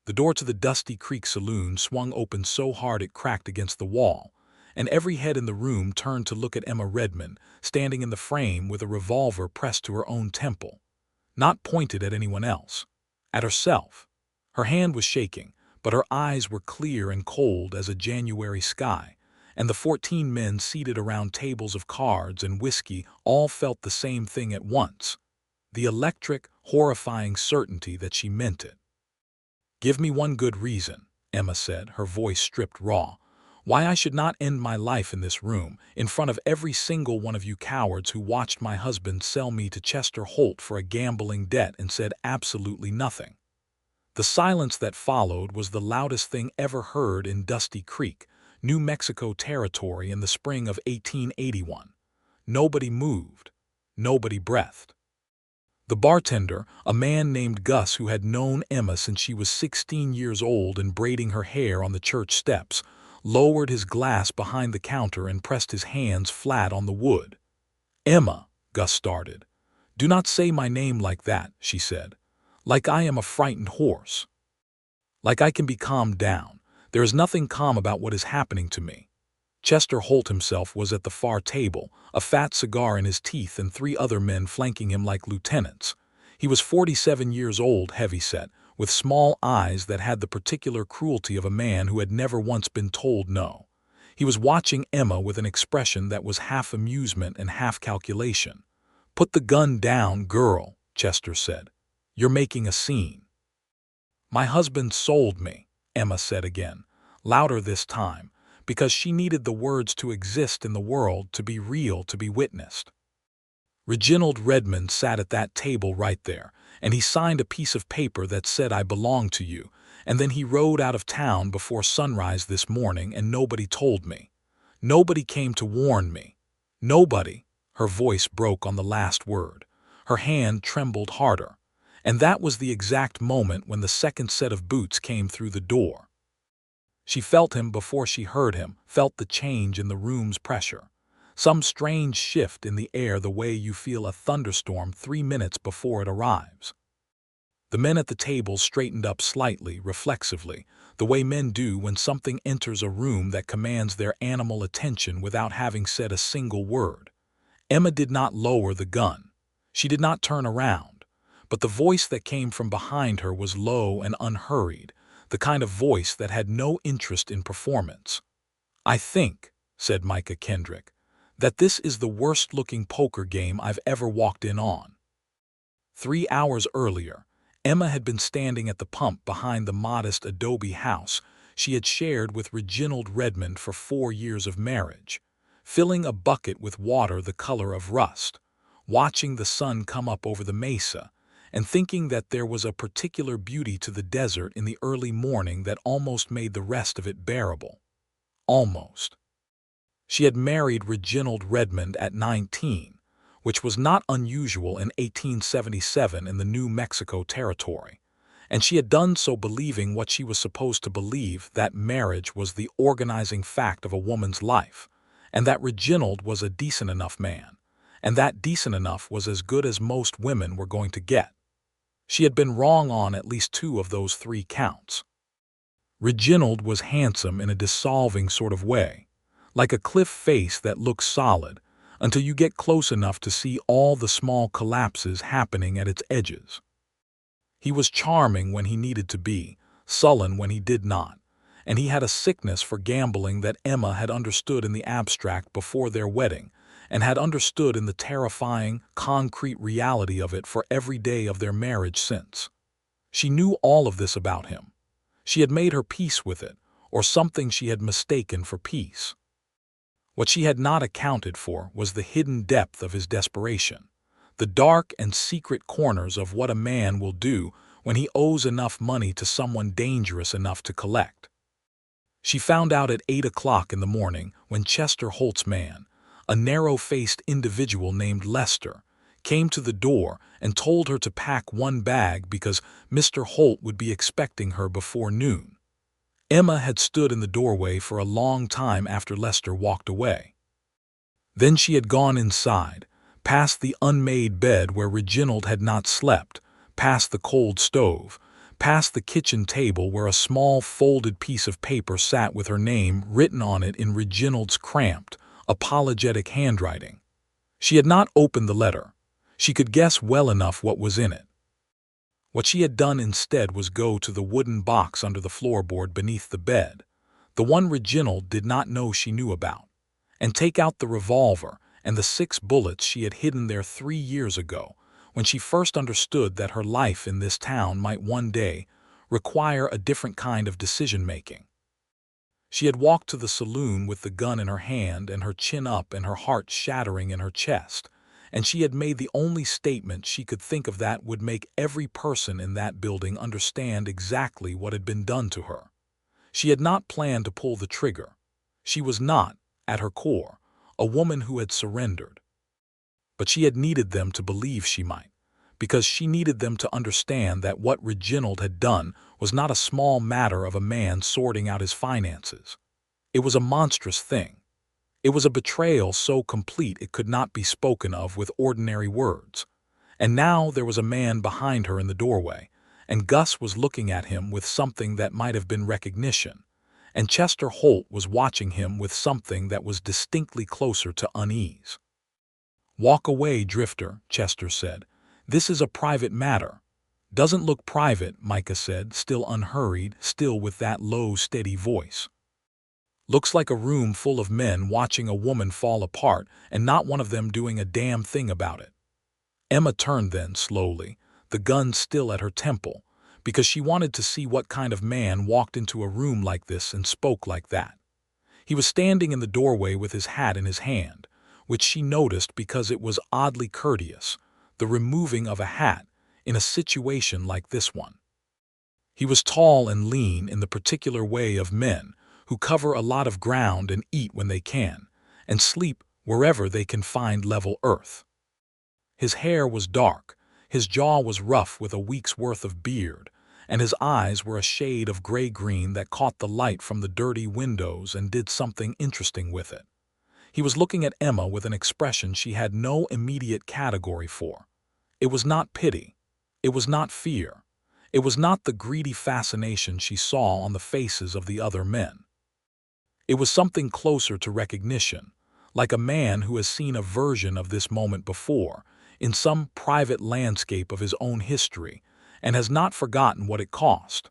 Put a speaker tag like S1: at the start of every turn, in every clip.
S1: The door to the Dusty Creek saloon swung open so hard it cracked against the wall, and every head in the room turned to look at Emma Redmond, standing in the frame with a revolver pressed to her own temple. Not pointed at anyone else. At herself. Her hand was shaking, but her eyes were clear and cold as a January sky, and the 14 men seated around tables of cards and whiskey all felt the same thing at once. The electric, horrifying certainty that she meant it. "Give me one good reason," Emma said, her voice stripped raw, "why I should not end my life in this room, in front of every single one of you cowards who watched my husband sell me to Chester Holt for a gambling debt and said absolutely nothing." The silence that followed was the loudest thing ever heard in Dusty Creek, New Mexico territory in the spring of 1881. Nobody moved. Nobody breathed. The bartender, a man named Gus who had known Emma since she was 16 years old and braiding her hair on the church steps, lowered his glass behind the counter and pressed his hands flat on the wood. "Emma," Gus started. "Do not say my name like that," she said. "Like I am a frightened horse. Like I can be calmed down. There is nothing calm about what is happening to me." Chester Holt himself was at the far table, a fat cigar in his teeth and 3 other men flanking him like lieutenants. He was 47 years old, heavy-set, with small eyes that had the particular cruelty of a man who had never once been told no. He was watching Emma with an expression that was half amusement and half calculation. "Put the gun down, girl," Chester said. "You're making a scene." "My husband sold me," Emma said again, louder this time, because she needed the words to exist in the world, to be real, to be witnessed. Reginald Redmond sat at that table right there, and he signed a piece of paper that said, "I belong to you," and then he rode out of town before sunrise this morning, and nobody told me. Nobody came to warn me. Nobody. Her voice broke on the last word. Her hand trembled harder. And that was the exact moment when the second set of boots came through the door. She felt him before she heard him, felt the change in the room's pressure. Some strange shift in the air, the way you feel a thunderstorm 3 minutes before it arrives. The men at the table straightened up slightly, reflexively, the way men do when something enters a room that commands their animal attention without having said a single word. Emma did not lower the gun. She did not turn around. But the voice that came from behind her was low and unhurried, the kind of voice that had no interest in performance. "I think," said Micah Kendrick, "that this is the worst-looking poker game I've ever walked in on." 3 hours earlier, Emma had been standing at the pump behind the modest adobe house she had shared with Reginald Redmond for 4 years of marriage, filling a bucket with water the color of rust, watching the sun come up over the mesa, and thinking that there was a particular beauty to the desert in the early morning that almost made the rest of it bearable. Almost. She had married Reginald Redmond at 19, which was not unusual in 1877 in the New Mexico territory, and she had done so believing what she was supposed to believe, that marriage was the organizing fact of a woman's life, and that Reginald was a decent enough man, and that decent enough was as good as most women were going to get. She had been wrong on at least 2 of those 3 counts. Reginald was handsome in a dissolving sort of way, like a cliff face that looks solid until you get close enough to see all the small collapses happening at its edges. He was charming when he needed to be, sullen when he did not, and he had a sickness for gambling that Emma had understood in the abstract before their wedding, and had understood in the terrifying, concrete reality of it for every day of their marriage since. She knew all of this about him. She had made her peace with it, or something she had mistaken for peace. What she had not accounted for was the hidden depth of his desperation, the dark and secret corners of what a man will do when he owes enough money to someone dangerous enough to collect. She found out at 8 o'clock in the morning when Chester Holt's man, a narrow-faced individual named Lester, came to the door and told her to pack 1 bag because Mr. Holt would be expecting her before noon. Emma had stood in the doorway for a long time after Lester walked away. Then she had gone inside, past the unmade bed where Reginald had not slept, past the cold stove, past the kitchen table where a small folded piece of paper sat with her name written on it in Reginald's cramped, apologetic handwriting. She had not opened the letter. She could guess well enough what was in it. What she had done instead was go to the wooden box under the floorboard beneath the bed, the one Reginald did not know she knew about, and take out the revolver and the 6 bullets she had hidden there 3 years ago, when she first understood that her life in this town might one day require a different kind of decision-making. She had walked to the saloon with the gun in her hand and her chin up and her heart shattering in her chest, and she had made the only statement she could think of that would make every person in that building understand exactly what had been done to her. She had not planned to pull the trigger. She was not, at her core, a woman who had surrendered. But she had needed them to believe she might, because she needed them to understand that what Reginald had done was not a small matter of a man sorting out his finances. It was a monstrous thing. It was a betrayal so complete it could not be spoken of with ordinary words. And now there was a man behind her in the doorway, and Gus was looking at him with something that might have been recognition, and Chester Holt was watching him with something that was distinctly closer to unease. "Walk away, Drifter," Chester said. "This is a private matter." "Doesn't look private," Micah said, still unhurried, still with that low, steady voice. "Looks like a room full of men watching a woman fall apart and not one of them doing a damn thing about it." Emma turned then, slowly, the gun still at her temple, because she wanted to see what kind of man walked into a room like this and spoke like that. He was standing in the doorway with his hat in his hand, which she noticed because it was oddly courteous, the removing of a hat in a situation like this one. He was tall and lean in the particular way of men who cover a lot of ground and eat when they can, and sleep wherever they can find level earth. His hair was dark, his jaw was rough with a week's worth of beard, and his eyes were a shade of gray-green that caught the light from the dirty windows and did something interesting with it. He was looking at Emma with an expression she had no immediate category for. It was not pity. It was not fear. It was not the greedy fascination she saw on the faces of the other men. It was something closer to recognition, like a man who has seen a version of this moment before, in some private landscape of his own history, and has not forgotten what it cost.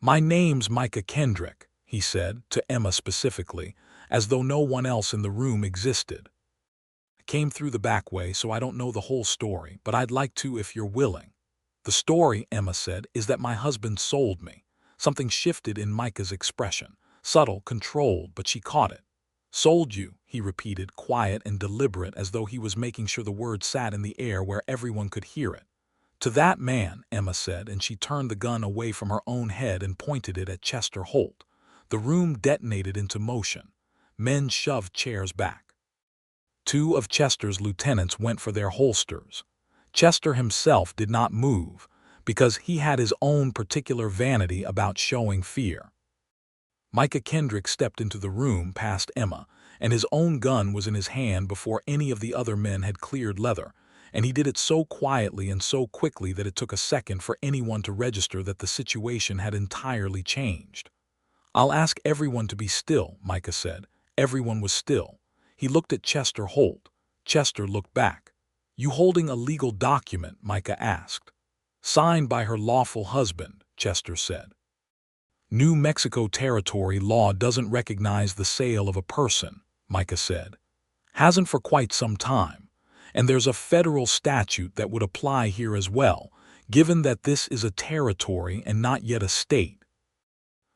S1: "My name's Micah Kendrick," he said, to Emma specifically, as though no one else in the room existed. "I came through the back way, so I don't know the whole story, but I'd like to if you're willing." "The story," Emma said, "is that my husband sold me." Something shifted in Micah's expression, subtle, controlled, but she caught it. "Sold you," he repeated, quiet and deliberate, as though he was making sure the word sat in the air where everyone could hear it. "To that man," Emma said, and she turned the gun away from her own head and pointed it at Chester Holt. The room detonated into motion. Men shoved chairs back. 2 of Chester's lieutenants went for their holsters. Chester himself did not move, because he had his own particular vanity about showing fear. Micah Kendrick stepped into the room past Emma, and his own gun was in his hand before any of the other men had cleared leather, and he did it so quietly and so quickly that it took a second for anyone to register that the situation had entirely changed. "I'll ask everyone to be still," Micah said. Everyone was still. He looked at Chester Holt. Chester looked back. "You holding a legal document?" Micah asked. "Signed by her lawful husband," Chester said. "New Mexico territory law doesn't recognize the sale of a person," Micah said. "Hasn't for quite some time. And there's a federal statute that would apply here as well, given that this is a territory and not yet a state.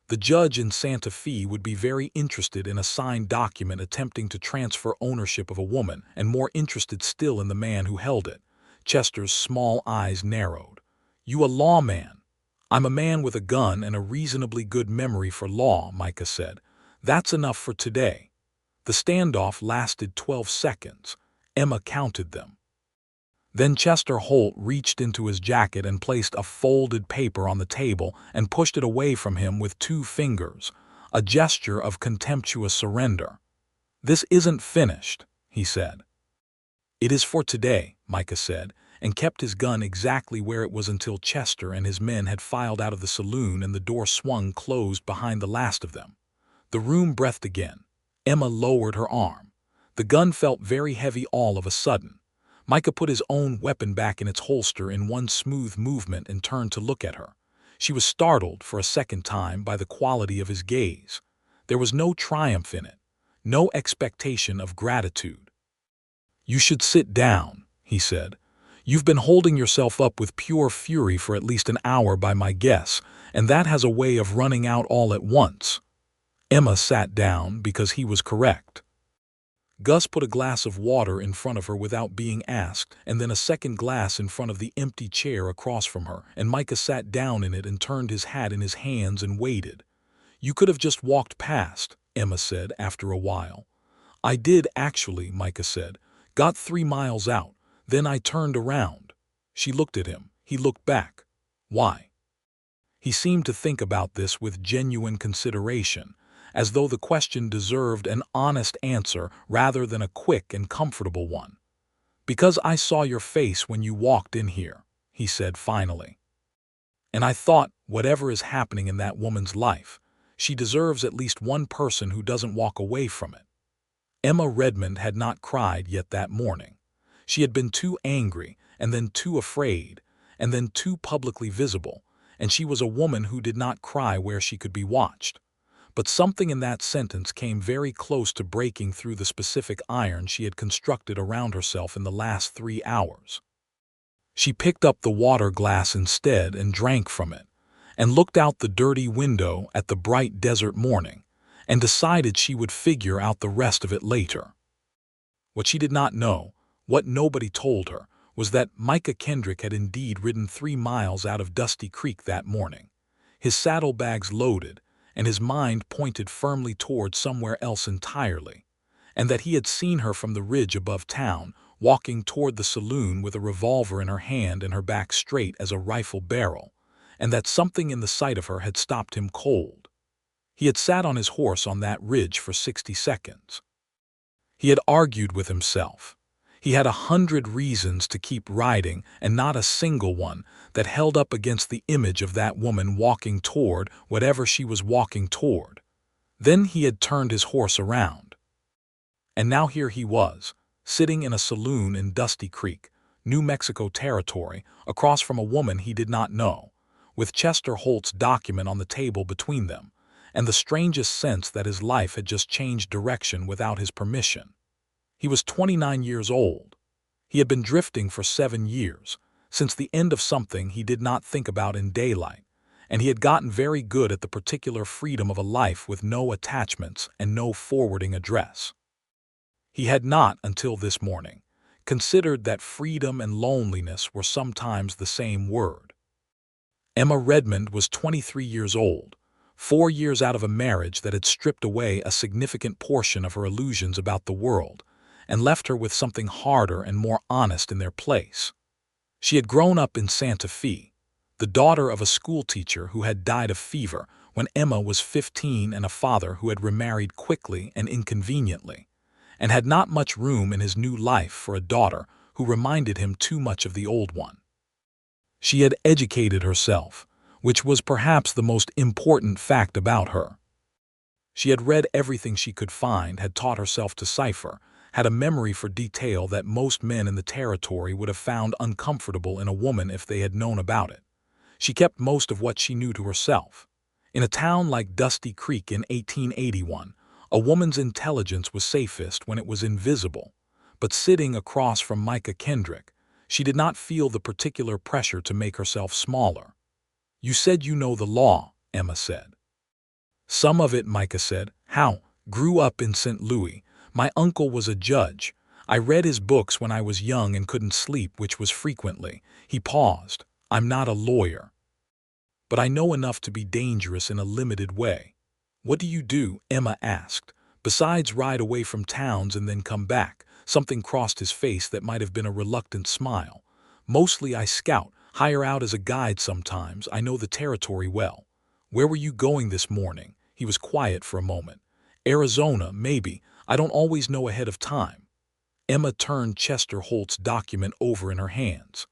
S1: The judge in Santa Fe would be very interested in a signed document attempting to transfer ownership of a woman, and more interested still in the man who held it." Chester's small eyes narrowed. "You a lawman?" "I'm a man with a gun and a reasonably good memory for law," Micah said. "That's enough for today." The standoff lasted 12 seconds. Emma counted them. Then Chester Holt reached into his jacket and placed a folded paper on the table and pushed it away from him with 2 fingers, a gesture of contemptuous surrender. "This isn't finished," he said. "It is for today," Micah said, and kept his gun exactly where it was until Chester and his men had filed out of the saloon and the door swung closed behind the last of them. The room breathed again. Emma lowered her arm. The gun felt very heavy all of a sudden. Micah put his own weapon back in its holster in one smooth movement and turned to look at her. She was startled for a second time by the quality of his gaze. There was no triumph in it, no expectation of gratitude. "You should sit down," he said. "You've been holding yourself up with pure fury for at least an hour by my guess, and that has a way of running out all at once." Emma sat down because he was correct. Gus put a glass of water in front of her without being asked, and then a second glass in front of the empty chair across from her, and Micah sat down in it and turned his hat in his hands and waited. "You could have just walked past," Emma said after a while. "I did, actually," Micah said. "Got 3 miles out. Then I turned around." She looked at him. He looked back. "Why?" He seemed to think about this with genuine consideration, as though the question deserved an honest answer rather than a quick and comfortable one. "Because I saw your face when you walked in here," he said finally. "And I thought, whatever is happening in that woman's life, she deserves at least one person who doesn't walk away from it." Emma Redmond had not cried yet that morning. She had been too angry, and then too afraid, and then too publicly visible, and she was a woman who did not cry where she could be watched. But something in that sentence came very close to breaking through the specific iron she had constructed around herself in the last 3 hours. She picked up the water glass instead and drank from it, and looked out the dirty window at the bright desert morning, and decided she would figure out the rest of it later. What she did not know, what nobody told her, was that Micah Kendrick had indeed ridden 3 miles out of Dusty Creek that morning, his saddlebags loaded, and his mind pointed firmly toward somewhere else entirely, and that he had seen her from the ridge above town, walking toward the saloon with a revolver in her hand and her back straight as a rifle barrel, and that something in the sight of her had stopped him cold. He had sat on his horse on that ridge for 60 seconds. He had argued with himself. He had 100 reasons to keep riding, and not a single one that held up against the image of that woman walking toward whatever she was walking toward. Then he had turned his horse around. And now here he was, sitting in a saloon in Dusty Creek, New Mexico territory, across from a woman he did not know, with Chester Holt's document on the table between them, and the strangest sense that his life had just changed direction without his permission. He was 29 years old. He had been drifting for 7 years, since the end of something he did not think about in daylight, and he had gotten very good at the particular freedom of a life with no attachments and no forwarding address. He had not, until this morning, considered that freedom and loneliness were sometimes the same word. Emma Redmond was 23 years old, 4 years out of a marriage that had stripped away a significant portion of her illusions about the world, and left her with something harder and more honest in their place. She had grown up in Santa Fe, the daughter of a schoolteacher who had died of fever when Emma was 15 and a father who had remarried quickly and inconveniently, and had not much room in his new life for a daughter who reminded him too much of the old one. She had educated herself, which was perhaps the most important fact about her. She had read everything she could find, had taught herself to cipher, had a memory for detail that most men in the territory would have found uncomfortable in a woman if they had known about it. She kept most of what she knew to herself. In a town like Dusty Creek in 1881, a woman's intelligence was safest when it was invisible, but sitting across from Micah Kendrick, she did not feel the particular pressure to make herself smaller. "You said you know the law," Emma said. "Some of it," Micah said. "How? Grew up in St. Louis. My uncle was a judge. I read his books when I was young and couldn't sleep, which was frequently." He paused. "I'm not a lawyer, but I know enough to be dangerous in a limited way." "What do you do?" Emma asked. "Besides ride away from towns and then come back." Something crossed his face that might have been a reluctant smile. "Mostly I scout, hire out as a guide sometimes. I know the territory well." "Where were you going this morning?" He was quiet for a moment. "Arizona, maybe. I don't always know ahead of time." Emma turned Chester Holt's document over in her hands.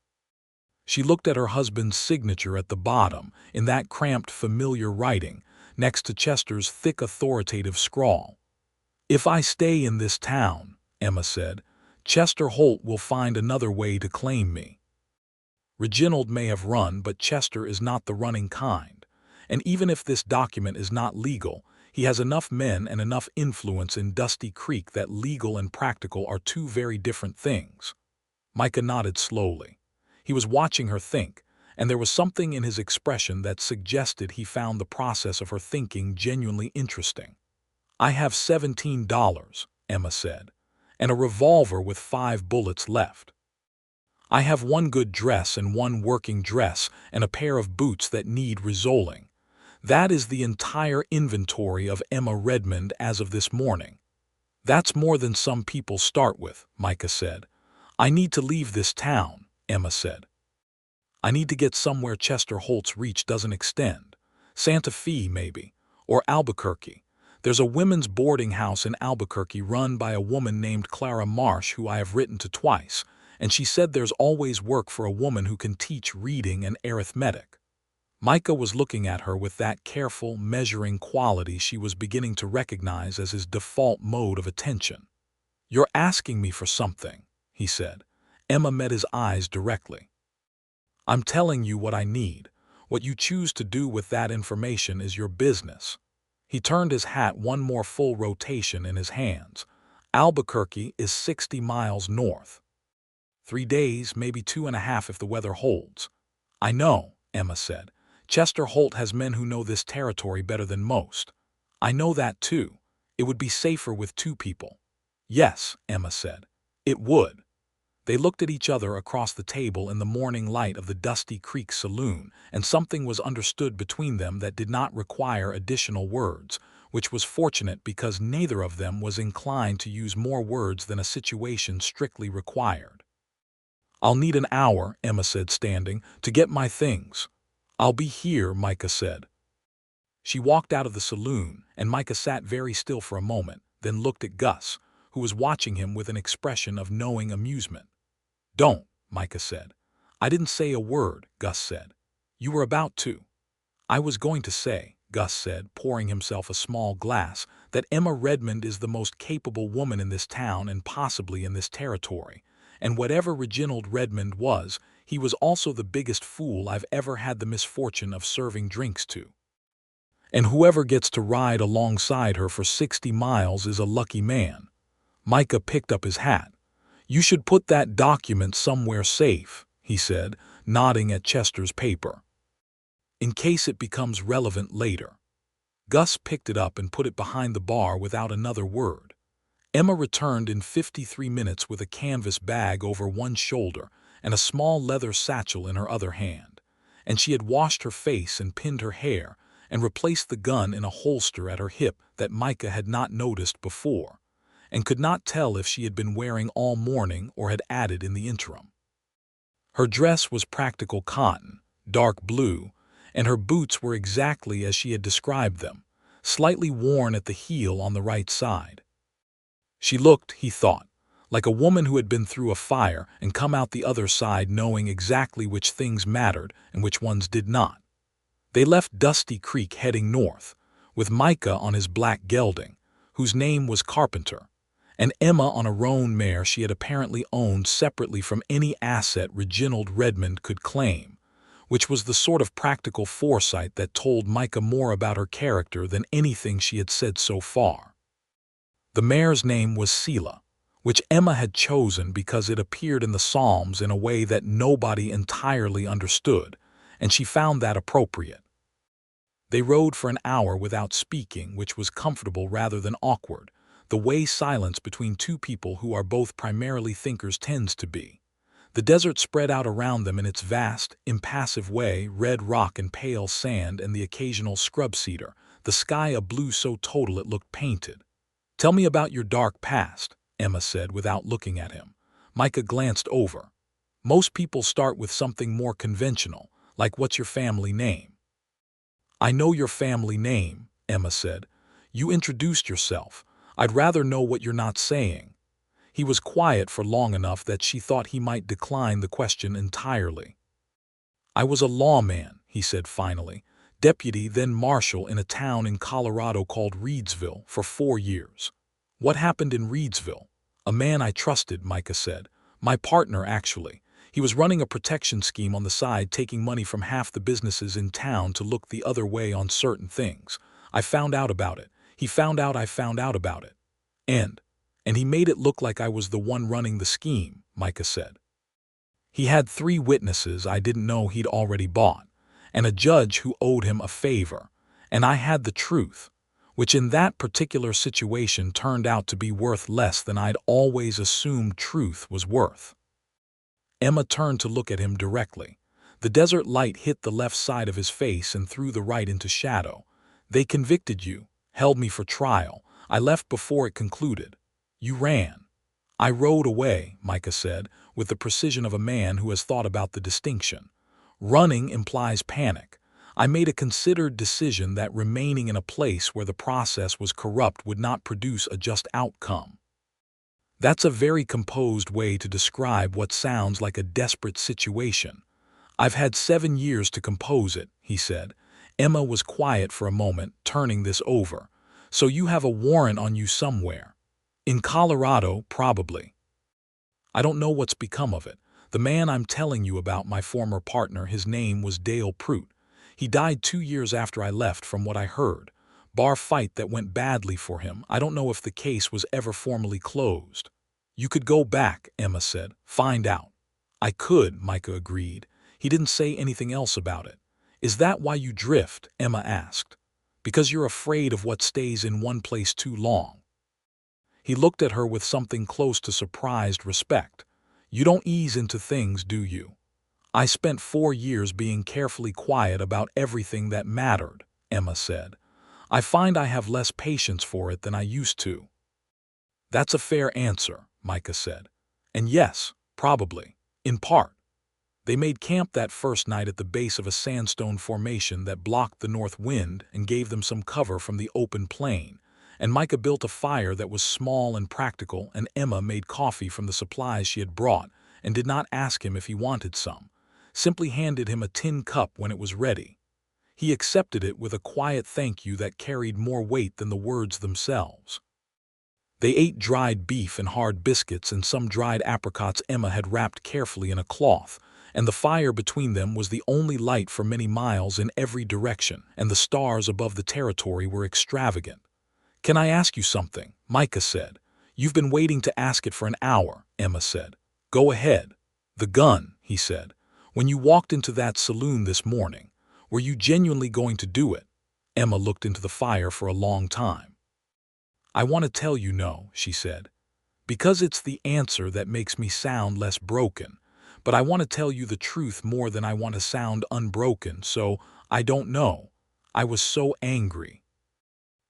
S1: She looked at her husband's signature at the bottom, in that cramped, familiar writing, next to Chester's thick, authoritative scrawl. "If I stay in this town," Emma said, "Chester Holt will find another way to claim me. Reginald may have run, but Chester is not the running kind. And even if this document is not legal, he has enough men and enough influence in Dusty Creek that legal and practical are two very different things." Micah nodded slowly. He was watching her think, and there was something in his expression that suggested he found the process of her thinking genuinely interesting. "I have $17, Emma said, "and a revolver with 5 bullets left. I have one good dress and one working dress and a pair of boots that need resoling. That is the entire inventory of Emma Redmond as of this morning." "That's more than some people start with," Micah said. "I need to leave this town," Emma said. "I need to get somewhere Chester Holt's reach doesn't extend. Santa Fe, maybe, or Albuquerque. There's a women's boarding house in Albuquerque run by a woman named Clara Marsh who I have written to twice, and she said there's always work for a woman who can teach reading and arithmetic." Micah was looking at her with that careful, measuring quality she was beginning to recognize as his default mode of attention. "You're asking me for something," he said. Emma met his eyes directly. "I'm telling you what I need. What you choose to do with that information is your business." He turned his hat one more full rotation in his hands. "Albuquerque is 60 miles north. 3 days, maybe 2.5 if the weather holds." "I know," Emma said. "Chester Holt has men who know this territory better than most." "I know that too. It would be safer with 2 people." "Yes," Emma said. "It would." They looked at each other across the table in the morning light of the Dusty Creek saloon, and something was understood between them that did not require additional words, which was fortunate because neither of them was inclined to use more words than a situation strictly required. "I'll need an hour," Emma said, standing, "to get my things." "I'll be here," Micah said. She walked out of the saloon, and Micah sat very still for a moment, then looked at Gus, who was watching him with an expression of knowing amusement. "Don't," Micah said. "I didn't say a word," Gus said. "You were about to." "I was going to say," Gus said, pouring himself a small glass, "that Emma Redmond is the most capable woman in this town and possibly in this territory, and whatever Reginald Redmond was, he was also the biggest fool I've ever had the misfortune of serving drinks to. And whoever gets to ride alongside her for 60 miles is a lucky man." Micah picked up his hat. "You should put that document somewhere safe," he said, nodding at Chester's paper, "in case it becomes relevant later." Gus picked it up and put it behind the bar without another word. Emma returned in 53 minutes with a canvas bag over one shoulder and a small leather satchel in her other hand, and she had washed her face and pinned her hair and replaced the gun in a holster at her hip that Micah had not noticed before, and could not tell if she had been wearing all morning or had added in the interim. Her dress was practical cotton, dark blue, and her boots were exactly as she had described them, slightly worn at the heel on the right side. She looked, he thought, like a woman who had been through a fire and come out the other side knowing exactly which things mattered and which ones did not. They left Dusty Creek heading north, with Micah on his black gelding, whose name was Carpenter, and Emma on a roan mare she had apparently owned separately from any asset Reginald Redmond could claim, which was the sort of practical foresight that told Micah more about her character than anything she had said so far. The mare's name was Selah, which Emma had chosen because it appeared in the Psalms in a way that nobody entirely understood, and she found that appropriate. They rode for an hour without speaking, which was comfortable rather than awkward, the way silence between 2 people who are both primarily thinkers tends to be. The desert spread out around them in its vast, impassive way, red rock and pale sand and the occasional scrub cedar, the sky a blue so total it looked painted. "Tell me about your dark past," Emma said without looking at him. Micah glanced over. "Most people start with something more conventional, like what's your family name?" "I know your family name," Emma said. "You introduced yourself. I'd rather know what you're not saying." He was quiet for long enough that she thought he might decline the question entirely. "I was a lawman," he said finally, "deputy then marshal in a town in Colorado called Reedsville for 4 years. "What happened in Reedsville?" "A man I trusted," Micah said. "My partner, actually. He was running a protection scheme on the side, taking money from half the businesses in town to look the other way on certain things. I found out about it. He found out I found out about it. And he made it look like I was the one running the scheme," Micah said. "He had 3 witnesses I didn't know he'd already bought, and a judge who owed him a favor, and I had the truth, which in that particular situation turned out to be worth less than I'd always assumed truth was worth." Emma turned to look at him directly. The desert light hit the left side of his face and threw the right into shadow. "They convicted you, held me for trial. I left before it concluded. You ran." "I rode away," Micah said, with the precision of a man who has thought about the distinction. "Running implies panic. I made a considered decision that remaining in a place where the process was corrupt would not produce a just outcome." That's a very composed way to describe what sounds like a desperate situation. "I've had 7 years to compose it," he said. Emma was quiet for a moment, turning this over. "So you have a warrant on you somewhere?" "In Colorado, probably. I don't know what's become of it. The man I'm telling you about, my former partner, his name was Dale Prout. He died 2 years after I left, from what I heard. Bar fight that went badly for him. I don't know if the case was ever formally closed." "You could go back," Emma said. "Find out." "I could," Micah agreed. He didn't say anything else about it. "Is that why you drift?" Emma asked. "Because you're afraid of what stays in one place too long." He looked at her with something close to surprised respect. "You don't ease into things, do you?" "I spent 4 years being carefully quiet about everything that mattered," Emma said. "I find I have less patience for it than I used to." "That's a fair answer," Micah said. "And yes, probably, in part." They made camp that first night at the base of a sandstone formation that blocked the north wind and gave them some cover from the open plain. And Micah built a fire that was small and practical, and Emma made coffee from the supplies she had brought and did not ask him if he wanted some, simply handed him a tin cup when it was ready. He accepted it with a quiet thank you that carried more weight than the words themselves. They ate dried beef and hard biscuits and some dried apricots Emma had wrapped carefully in a cloth, and the fire between them was the only light for many miles in every direction, and the stars above the territory were extravagant. "Can I ask you something?" Micah said. "You've been waiting to ask it for an hour," Emma said. "Go ahead." "The gun," he said. "When you walked into that saloon this morning, were you genuinely going to do it?" Emma looked into the fire for a long time. "I want to tell you no," she said, "because it's the answer that makes me sound less broken. But I want to tell you the truth more than I want to sound unbroken, so I don't know. I was so angry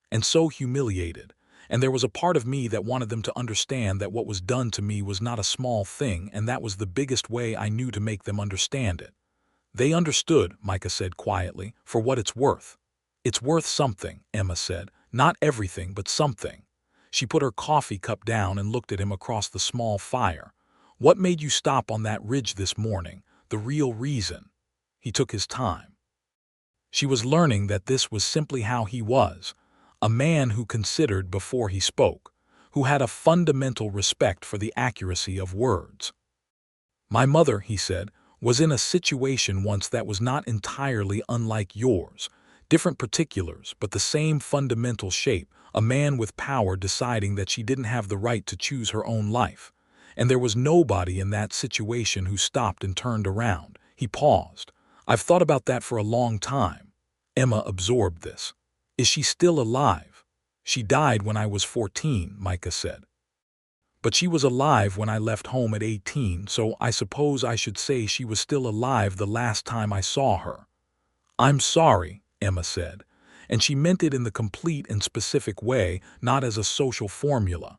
S1: and so humiliated, and there was a part of me that wanted them to understand that what was done to me was not a small thing, and that was the biggest way I knew to make them understand it." "They understood," Micah said quietly, "for what it's worth." "It's worth something," Emma said. "Not everything, but something." She put her coffee cup down and looked at him across the small fire. "What made you stop on that ridge this morning? The real reason?" He took his time. She was learning that this was simply how he was, a man who considered before he spoke, who had a fundamental respect for the accuracy of words. "My mother," he said, "was in a situation once that was not entirely unlike yours. Different particulars, but the same fundamental shape, a man with power deciding that she didn't have the right to choose her own life. And there was nobody in that situation who stopped and turned around." He paused. "I've thought about that for a long time." Emma absorbed this. "Is she still alive?" "She died when I was 14, Micah said. "But she was alive when I left home at 18, so I suppose I should say she was still alive the last time I saw her." "I'm sorry," Emma said, and she meant it in the complete and specific way, not as a social formula.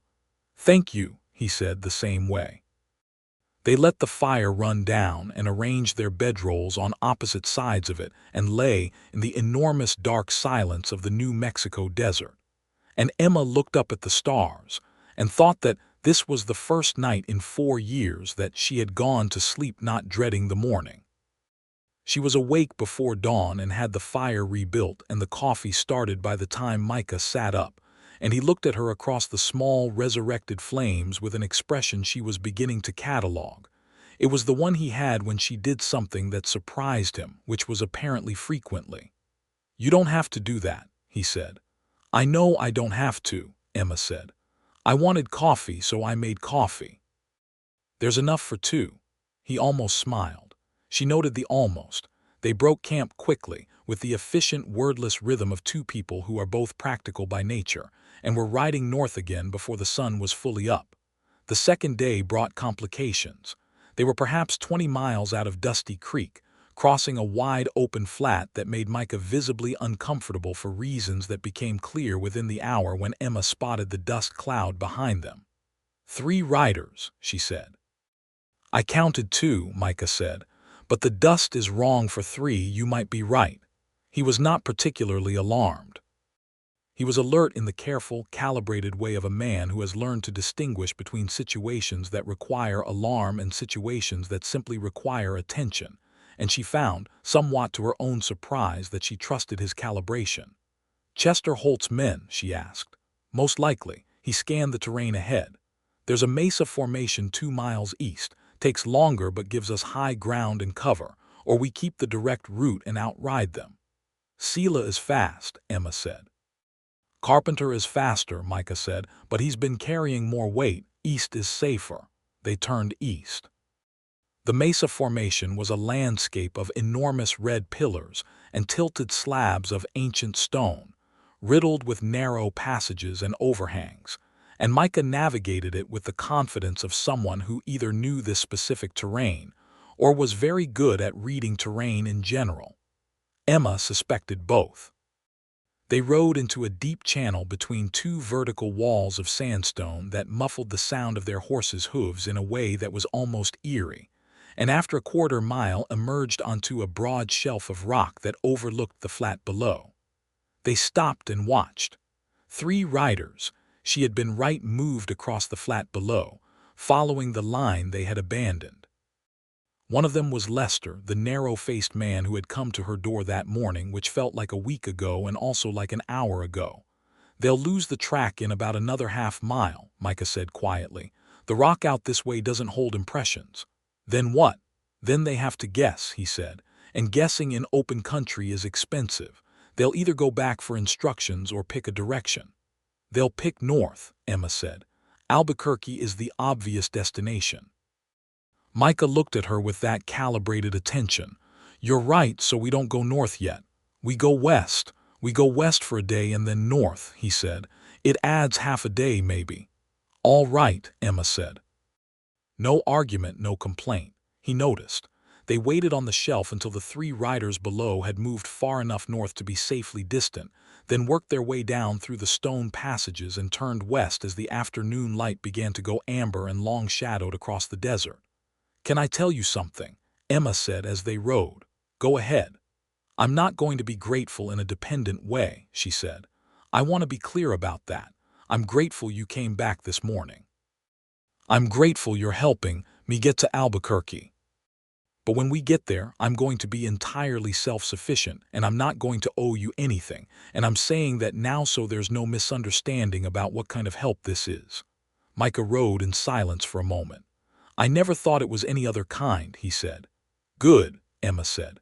S1: "Thank you," he said the same way. They let the fire run down and arranged their bedrolls on opposite sides of it and lay in the enormous dark silence of the New Mexico desert. And Emma looked up at the stars and thought that This was the first night in 4 years that she had gone to sleep not dreading the morning. She was awake before dawn and had the fire rebuilt and the coffee started by the time Micah sat up, and he looked at her across the small, resurrected flames with an expression she was beginning to catalog. It was the one he had when she did something that surprised him, which was apparently frequently. "You don't have to do that," he said. "I know I don't have to," Emma said. "I wanted coffee, so I made coffee." "There's enough for two." He almost smiled. She noted the almost. They broke camp quickly, with the efficient, wordless rhythm of two people who are both practical by nature, and were riding north again before the sun was fully up. The second day brought complications. They were perhaps 20 miles out of Dusty Creek, crossing a wide open flat that made Micah visibly uncomfortable for reasons that became clear within the hour when Emma spotted the dust cloud behind them. "3 riders," she said. "I counted 2, Micah said. "But the dust is wrong for 3, you might be right." He was not particularly alarmed. He was alert in the careful, calibrated way of a man who has learned to distinguish between situations that require alarm and situations that simply require attention, and she found, somewhat to her own surprise, that she trusted his calibration. "Chester Holt's men?" she asked. "Most likely." He scanned the terrain ahead. "There's a mesa formation 2 miles east. Takes longer but gives us high ground and cover, or we keep the direct route and outride them." "Sela is fast," Emma said. "Carpenter is faster," Micah said, "but he's been carrying more weight. East is safer." They turned east. The mesa formation was a landscape of enormous red pillars and tilted slabs of ancient stone, riddled with narrow passages and overhangs, and Micah navigated it with the confidence of someone who either knew this specific terrain or was very good at reading terrain in general. Emma suspected both. They rode into a deep channel between 2 vertical walls of sandstone that muffled the sound of their horses' hooves in a way that was almost eerie, and after a quarter-mile emerged onto a broad shelf of rock that overlooked the flat below. They stopped and watched. 3 riders. She had been right moved across the flat below, following the line they had abandoned. One of them was Lester, the narrow-faced man who had come to her door that morning, which felt like a week ago and also like an hour ago. "They'll lose the track in about another half-mile," Micah said quietly. "The rock out this way doesn't hold impressions." "Then what?" "Then they have to guess," he said, "and guessing in open country is expensive. They'll either go back for instructions or pick a direction." "They'll pick north," Emma said. "Albuquerque is the obvious destination." Micah looked at her with that calibrated attention. "You're right, so we don't go north yet. We go west. We go west for a day and then north," he said. "It adds half a day, maybe." "All right," Emma said. No argument, no complaint. He noticed. They waited on the shelf until the 3 riders below had moved far enough north to be safely distant, then worked their way down through the stone passages and turned west as the afternoon light began to go amber and long-shadowed across the desert. "Can I tell you something?" Emma said as they rode. "Go ahead." "I'm not going to be grateful in a dependent way," she said. "I want to be clear about that. I'm grateful you came back this morning. I'm grateful you're helping me get to Albuquerque. But when we get there, I'm going to be entirely self-sufficient, and I'm not going to owe you anything, and I'm saying that now so there's no misunderstanding about what kind of help this is." Micah rode in silence for a moment. "I never thought it was any other kind," he said. "Good," Emma said.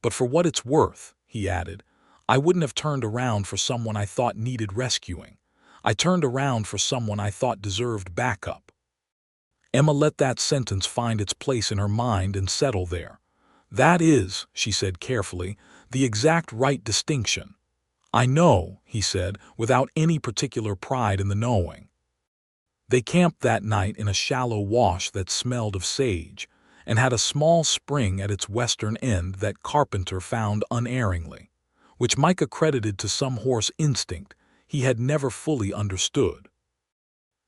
S1: "But for what it's worth," he added, "I wouldn't have turned around for someone I thought needed rescuing. I turned around for someone I thought deserved backup." Emma let that sentence find its place in her mind and settle there. "That is," she said carefully, "the exact right distinction." "I know," he said, without any particular pride in the knowing. They camped that night in a shallow wash that smelled of sage, and had a small spring at its western end that Carpenter found unerringly, which Micah credited to some horse instinct he had never fully understood.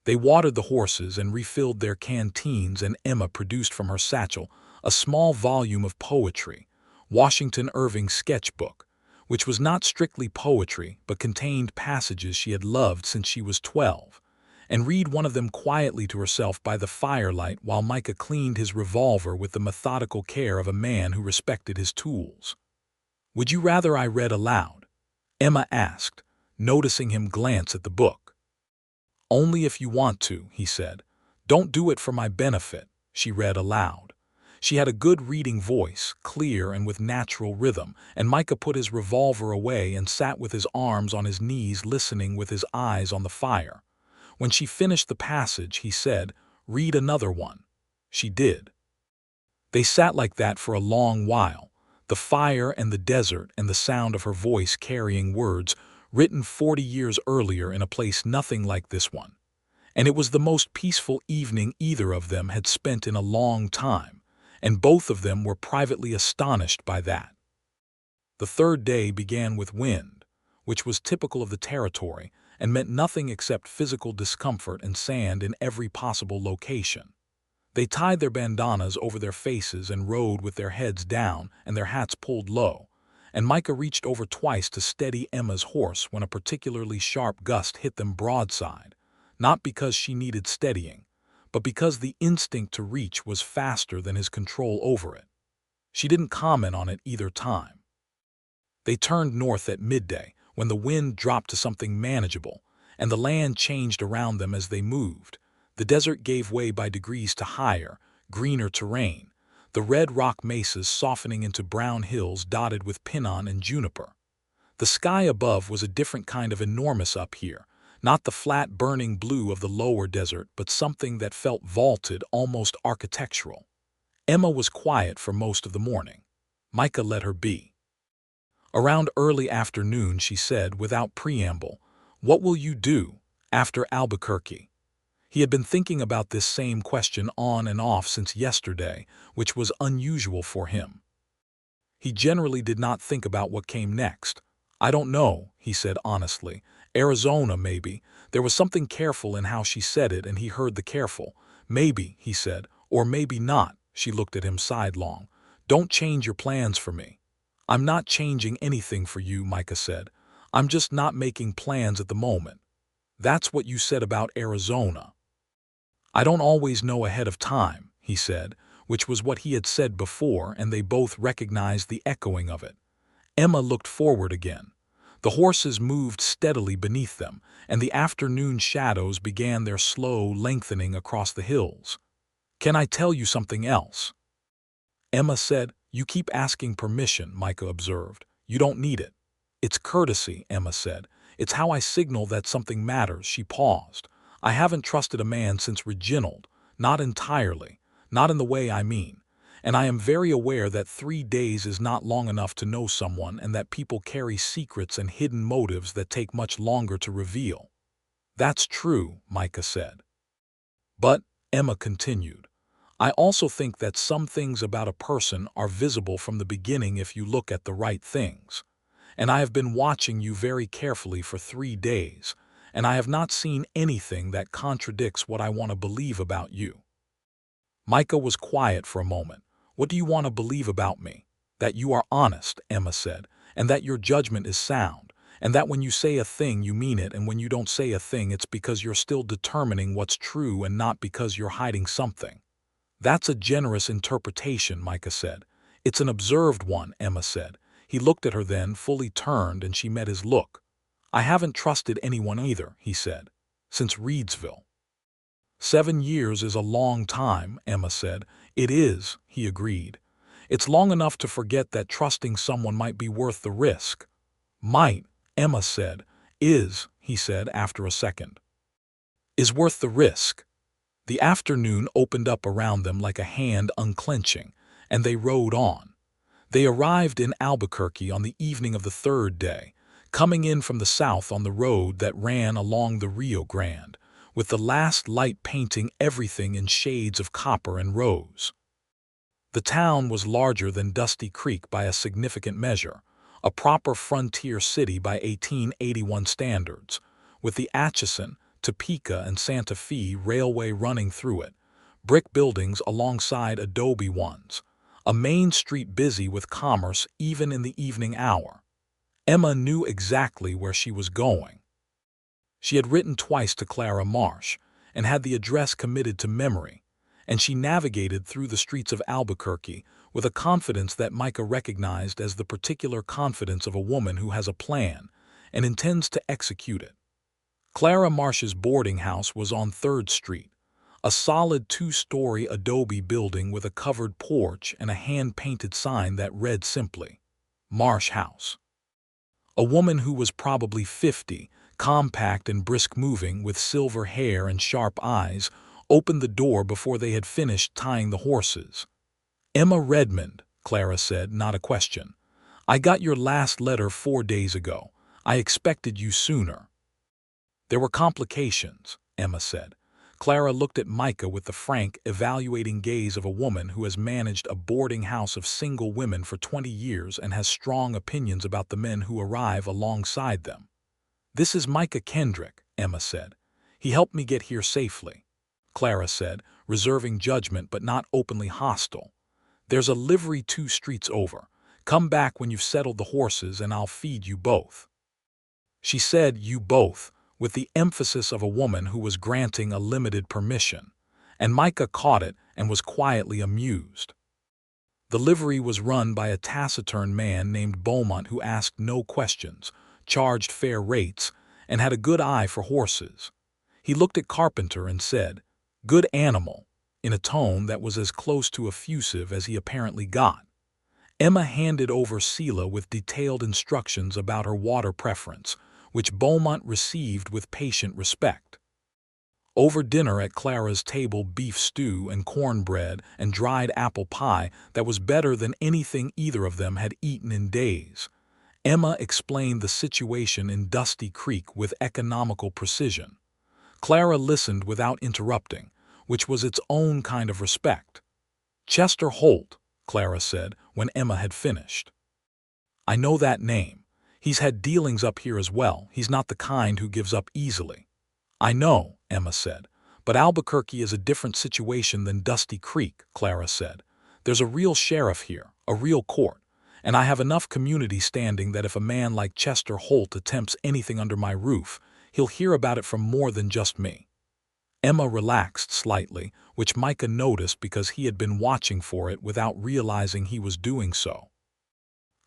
S1: They watered the horses and refilled their canteens, and Emma produced from her satchel a small volume of poetry, Washington Irving's sketchbook, which was not strictly poetry but contained passages she had loved since she was 12, and read one of them quietly to herself by the firelight while Micah cleaned his revolver with the methodical care of a man who respected his tools. "Would you rather I read aloud?" Emma asked, noticing him glance at the book. "Only if you want to," he said. "Don't do it for my benefit," she read aloud. She had a good reading voice, clear and with natural rhythm, and Micah put his revolver away and sat with his arms on his knees listening with his eyes on the fire. When she finished the passage, he said, "Read another one." She did. They sat like that for a long while, the fire and the desert and the sound of her voice carrying words written 40 years earlier in a place nothing like this one. And it was the most peaceful evening either of them had spent in a long time, and both of them were privately astonished by that. The third day began with wind, which was typical of the territory and meant nothing except physical discomfort and sand in every possible location. They tied their bandanas over their faces and rode with their heads down and their hats pulled low, and Micah reached over twice to steady Emma's horse when a particularly sharp gust hit them broadside, not because she needed steadying, but because the instinct to reach was faster than his control over it. She didn't comment on it either time. They turned north at midday when the wind dropped to something manageable, and the land changed around them as they moved. The desert gave way by degrees to higher, greener terrain, the red rock mesas softening into brown hills dotted with pinon and juniper. The sky above was a different kind of enormous up here, not the flat burning blue of the lower desert, but something that felt vaulted, almost architectural. Emma was quiet for most of the morning. Micah let her be. Around early afternoon she said, without preamble, "What will you do after Albuquerque?" He had been thinking about this same question on and off since yesterday, which was unusual for him. He generally did not think about what came next. "I don't know," he said honestly. "Arizona, maybe." There was something careful in how she said it, and he heard the careful. "Maybe," he said, "or maybe not." She looked at him sidelong. "Don't change your plans for me." "I'm not changing anything for you," Micah said. "I'm just not making plans at the moment." "That's what you said about Arizona." "I don't always know ahead of time," he said, which was what he had said before, and they both recognized the echoing of it. Emma looked forward again. The horses moved steadily beneath them, and the afternoon shadows began their slow lengthening across the hills. "Can I tell you something else?" Emma said. "You keep asking permission," Micah observed. "You don't need it." "It's courtesy," Emma said. "It's how I signal that something matters." She paused. "I haven't trusted a man since Reginald, not entirely, not in the way I mean. And I am very aware that 3 days is not long enough to know someone and that people carry secrets and hidden motives that take much longer to reveal." "That's true," Micah said. "But," Emma continued, "I also think that some things about a person are visible from the beginning if you look at the right things. And I have been watching you very carefully for 3 days, and I have not seen anything that contradicts what I want to believe about you." Micah was quiet for a moment. "What do you want to believe about me?" "That you are honest," Emma said, "and that your judgment is sound, and that when you say a thing you mean it, and when you don't say a thing it's because you're still determining what's true and not because you're hiding something." "That's a generous interpretation," Micah said. "It's an observed one," Emma said. He looked at her then, fully turned, and she met his look. "I haven't trusted anyone either," he said, "since Reedsville." 7 years is a long time," Emma said. "It is," he agreed. "It's long enough to forget that trusting someone might be worth the risk." "Might," Emma said. "Is," he said after a second. "Is worth the risk." The afternoon opened up around them like a hand unclenching, and they rode on. They arrived in Albuquerque on the evening of the third day, coming in from the south on the road that ran along the Rio Grande, with the last light painting everything in shades of copper and rose. The town was larger than Dusty Creek by a significant measure, a proper frontier city by 1881 standards, with the Atchison, Topeka, and Santa Fe Railway running through it, brick buildings alongside adobe ones, a main street busy with commerce even in the evening hour. Emma knew exactly where she was going. She had written twice to Clara Marsh, and had the address committed to memory, and she navigated through the streets of Albuquerque with a confidence that Micah recognized as the particular confidence of a woman who has a plan and intends to execute it. Clara Marsh's boarding house was on 3rd Street, a solid 2-story adobe building with a covered porch and a hand-painted sign that read simply, Marsh House. A woman who was probably 50, compact and brisk-moving, with silver hair and sharp eyes, opened the door before they had finished tying the horses. "Emma Redmond," Clara said, not a question. "I got your last letter 4 days ago. I expected you sooner." "There were complications," Emma said. Clara looked at Micah with the frank, evaluating gaze of a woman who has managed a boarding house of single women for 20 years and has strong opinions about the men who arrive alongside them. "This is Micah Kendrick," Emma said. "He helped me get here safely," Clara said, reserving judgment but not openly hostile. "There's a livery 2 streets over. Come back when you've settled the horses and I'll feed you both." She said "you both," with the emphasis of a woman who was granting a limited permission, and Micah caught it and was quietly amused. The livery was run by a taciturn man named Beaumont who asked no questions, charged fair rates, and had a good eye for horses. He looked at Carpenter and said, "Good animal," in a tone that was as close to effusive as he apparently got. Emma handed over Selah with detailed instructions about her water preference, which Beaumont received with patient respect. Over dinner at Clara's table, beef stew and cornbread and dried apple pie that was better than anything either of them had eaten in days. Emma explained the situation in Dusty Creek with economical precision. Clara listened without interrupting, which was its own kind of respect. "Chester Holt," Clara said when Emma had finished. "I know that name. He's had dealings up here as well. He's not the kind who gives up easily." "I know," Emma said, "but Albuquerque is a different situation than Dusty Creek," Clara said. "There's a real sheriff here, a real court, and I have enough community standing that if a man like Chester Holt attempts anything under my roof, he'll hear about it from more than just me." Emma relaxed slightly, which Micah noticed because he had been watching for it without realizing he was doing so.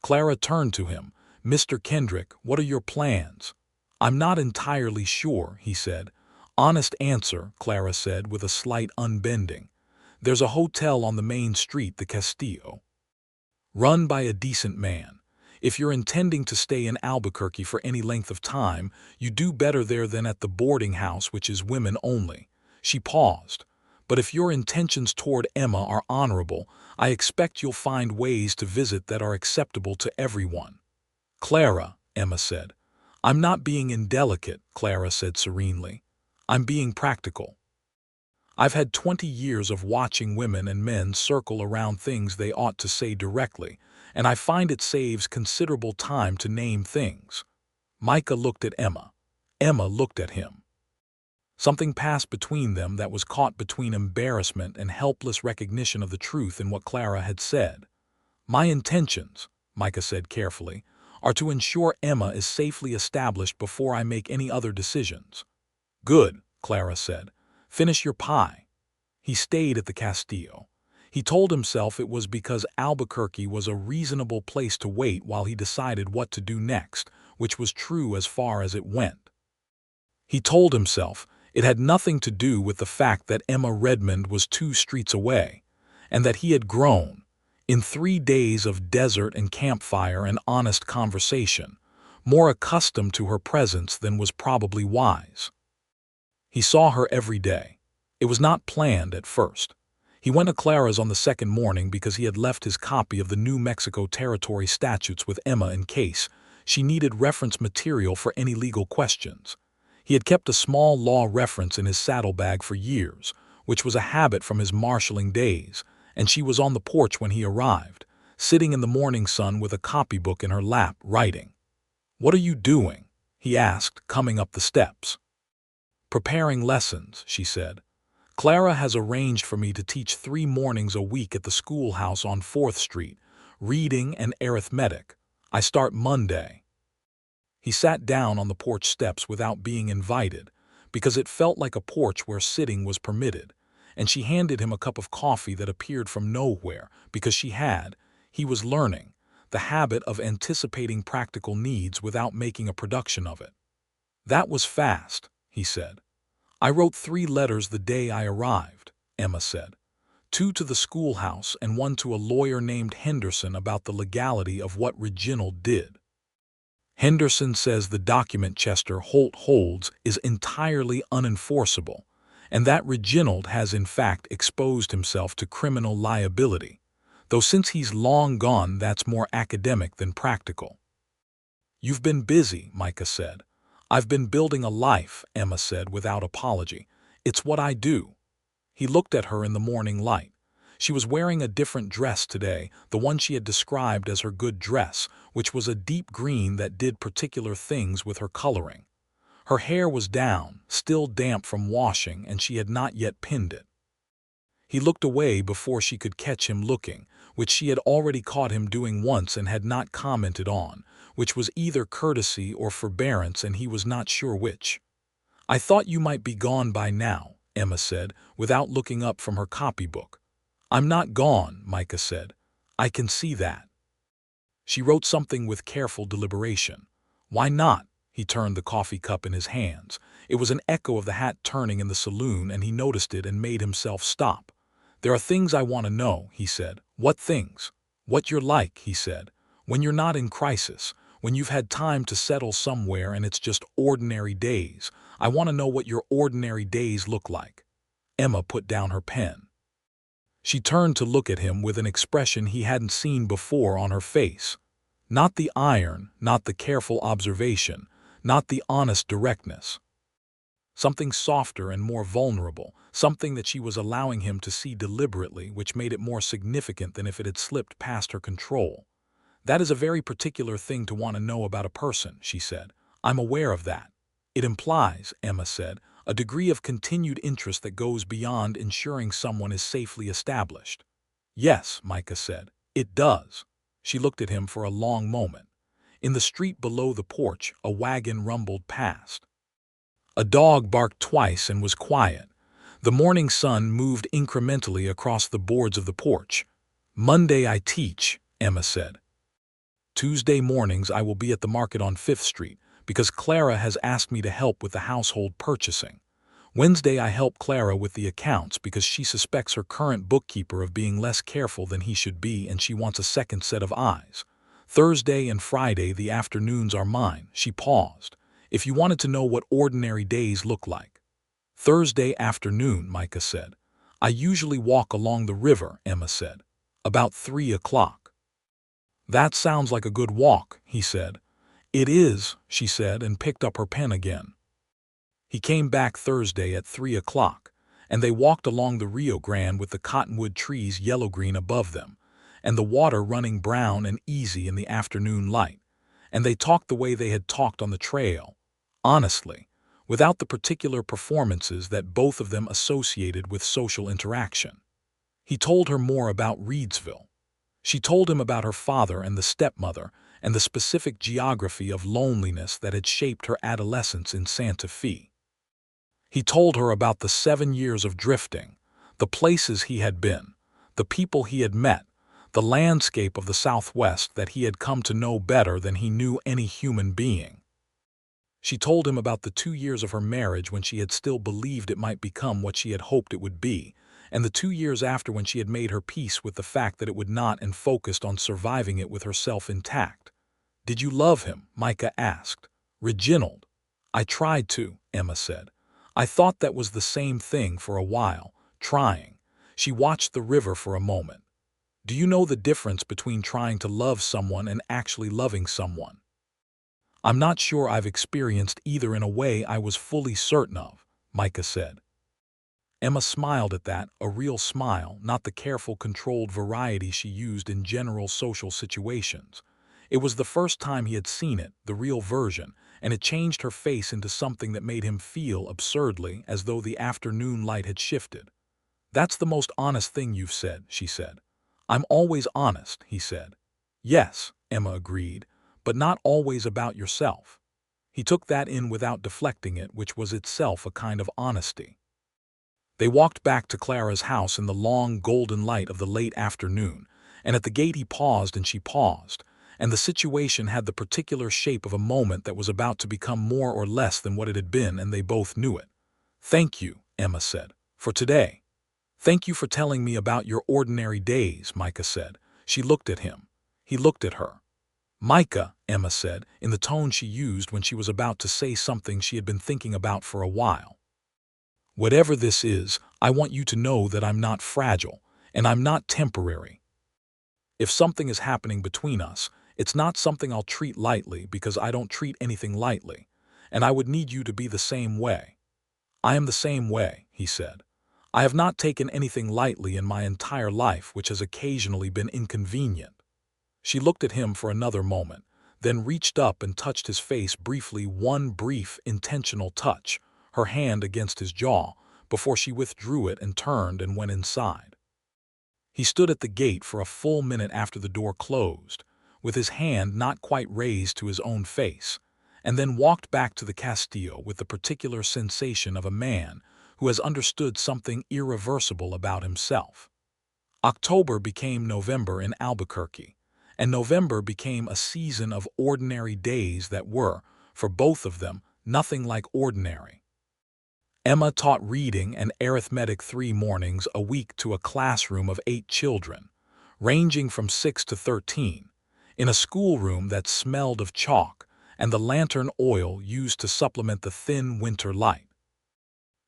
S1: Clara turned to him. "Mr. Kendrick, what are your plans?" "I'm not entirely sure," he said. "Honest answer," Clara said with a slight unbending. "There's a hotel on the main street, the Castillo, run by a decent man. If you're intending to stay in Albuquerque for any length of time, you do better there than at the boarding house, which is women only." She paused. "But if your intentions toward Emma are honorable, I expect you'll find ways to visit that are acceptable to everyone." "Clara," Emma said. "I'm not being indelicate," Clara said serenely. "I'm being practical. I've had 20 years of watching women and men circle around things they ought to say directly, and I find it saves considerable time to name things." Micah looked at Emma. Emma looked at him. Something passed between them that was caught between embarrassment and helpless recognition of the truth in what Clara had said. "My intentions," Micah said carefully, "are to ensure Emma is safely established before I make any other decisions." "Good," Clara said. "Finish your pie." He stayed at the Castillo. He told himself it was because Albuquerque was a reasonable place to wait while he decided what to do next, which was true as far as it went. He told himself it had nothing to do with the fact that Emma Redmond was 2 streets away, and that he had grown, in 3 days of desert and campfire and honest conversation, more accustomed to her presence than was probably wise. He saw her every day. It was not planned at first. He went to Clara's on the second morning because he had left his copy of the New Mexico Territory statutes with Emma in case she needed reference material for any legal questions. He had kept a small law reference in his saddlebag for years, which was a habit from his marshalling days, and she was on the porch when he arrived, sitting in the morning sun with a copybook in her lap, writing. "What are you doing?" he asked, coming up the steps. "Preparing lessons," she said. "Clara has arranged for me to teach 3 mornings a week at the schoolhouse on 4th Street, reading and arithmetic. I start Monday." He sat down on the porch steps without being invited, because it felt like a porch where sitting was permitted, and she handed him a cup of coffee that appeared from nowhere because he was learning, the habit of anticipating practical needs without making a production of it. "That was fast," he said. "I wrote 3 letters the day I arrived," Emma said. 2 to the schoolhouse and 1 to a lawyer named Henderson about the legality of what Reginald did. Henderson says the document Chester Holt holds is entirely unenforceable, and that Reginald has in fact exposed himself to criminal liability, though since he's long gone that's more academic than practical. "You've been busy," Micah said. "I've been building a life," Emma said without apology. "It's what I do." He looked at her in the morning light. She was wearing a different dress today, the one she had described as her good dress, which was a deep green that did particular things with her coloring. Her hair was down, still damp from washing, and she had not yet pinned it. He looked away before she could catch him looking, which she had already caught him doing once and had not commented on, which was either courtesy or forbearance, and he was not sure which. "I thought you might be gone by now," Emma said, without looking up from her copybook. "I'm not gone," Micah said. "I can see that." She wrote something with careful deliberation. "Why not?" He turned the coffee cup in his hands. It was an echo of the hat turning in the saloon, and he noticed it and made himself stop. "There are things I want to know," he said. "What things?" "What you're like," he said. "When you're not in crisis, when you've had time to settle somewhere and it's just ordinary days. I want to know what your ordinary days look like." Emma put down her pen. She turned to look at him with an expression he hadn't seen before on her face. Not the iron, not the careful observation, not the honest directness. Something softer and more vulnerable, something that she was allowing him to see deliberately, which made it more significant than if it had slipped past her control. "That is a very particular thing to want to know about a person," she said. "I'm aware of that." "It implies," Emma said, "a degree of continued interest that goes beyond ensuring someone is safely established." "Yes," Micah said, "it does." She looked at him for a long moment. In the street below the porch, a wagon rumbled past. A dog barked twice and was quiet. The morning sun moved incrementally across the boards of the porch. "Monday I teach," Emma said. "Tuesday mornings I will be at the market on 5th Street, because Clara has asked me to help with the household purchasing. Wednesday I help Clara with the accounts because she suspects her current bookkeeper of being less careful than he should be and she wants a second set of eyes. Thursday and Friday the afternoons are mine." She paused. "If you wanted to know what ordinary days look like." "Thursday afternoon," Micah said. "I usually walk along the river," Emma said. "About 3 o'clock." "That sounds like a good walk," he said. "It is," she said, and picked up her pen again. He came back Thursday at 3 o'clock, and they walked along the Rio Grande with the cottonwood trees yellow-green above them, and the water running brown and easy in the afternoon light, and they talked the way they had talked on the trail, honestly, without the particular performances that both of them associated with social interaction. He told her more about Reedsville. She told him about her father and the stepmother and the specific geography of loneliness that had shaped her adolescence in Santa Fe. He told her about the 7 years of drifting, the places he had been, the people he had met, the landscape of the Southwest that he had come to know better than he knew any human being. She told him about the 2 years of her marriage when she had still believed it might become what she had hoped it would be, and the 2 years after when she had made her peace with the fact that it would not and focused on surviving it with herself intact. "Did you love him?" Micah asked. "Reginald?" "I tried to," Emma said. "I thought that was the same thing for a while, trying." She watched the river for a moment. "Do you know the difference between trying to love someone and actually loving someone?" "I'm not sure I've experienced either in a way I was fully certain of," Micah said. Emma smiled at that, a real smile, not the careful, controlled variety she used in general social situations. It was the first time he had seen it, the real version, and it changed her face into something that made him feel, absurdly, as though the afternoon light had shifted. "That's the most honest thing you've said," she said. "I'm always honest," he said. "Yes," Emma agreed, "but not always about yourself." He took that in without deflecting it, which was itself a kind of honesty. They walked back to Clara's house in the long golden light of the late afternoon, and at the gate he paused and she paused, and the situation had the particular shape of a moment that was about to become more or less than what it had been, and they both knew it. "Thank you," Emma said, "for today." "Thank you for telling me about your ordinary days," Micah said. She looked at him. He looked at her. "Micah," Emma said, in the tone she used when she was about to say something she had been thinking about for a while. "Whatever this is, I want you to know that I'm not fragile, and I'm not temporary. If something is happening between us, it's not something I'll treat lightly, because I don't treat anything lightly, and I would need you to be the same way." "I am the same way," he said. "I have not taken anything lightly in my entire life, which has occasionally been inconvenient." She looked at him for another moment, then reached up and touched his face briefly, one brief, intentional touch, her hand against his jaw, before she withdrew it and turned and went inside. He stood at the gate for a full minute after the door closed, with his hand not quite raised to his own face, and then walked back to the Castillo with the particular sensation of a man who has understood something irreversible about himself. October became November in Albuquerque, and November became a season of ordinary days that were, for both of them, nothing like ordinary. Emma taught reading and arithmetic 3 mornings a week to a classroom of 8 children, ranging from 6 to 13, in a schoolroom that smelled of chalk and the lantern oil used to supplement the thin winter light.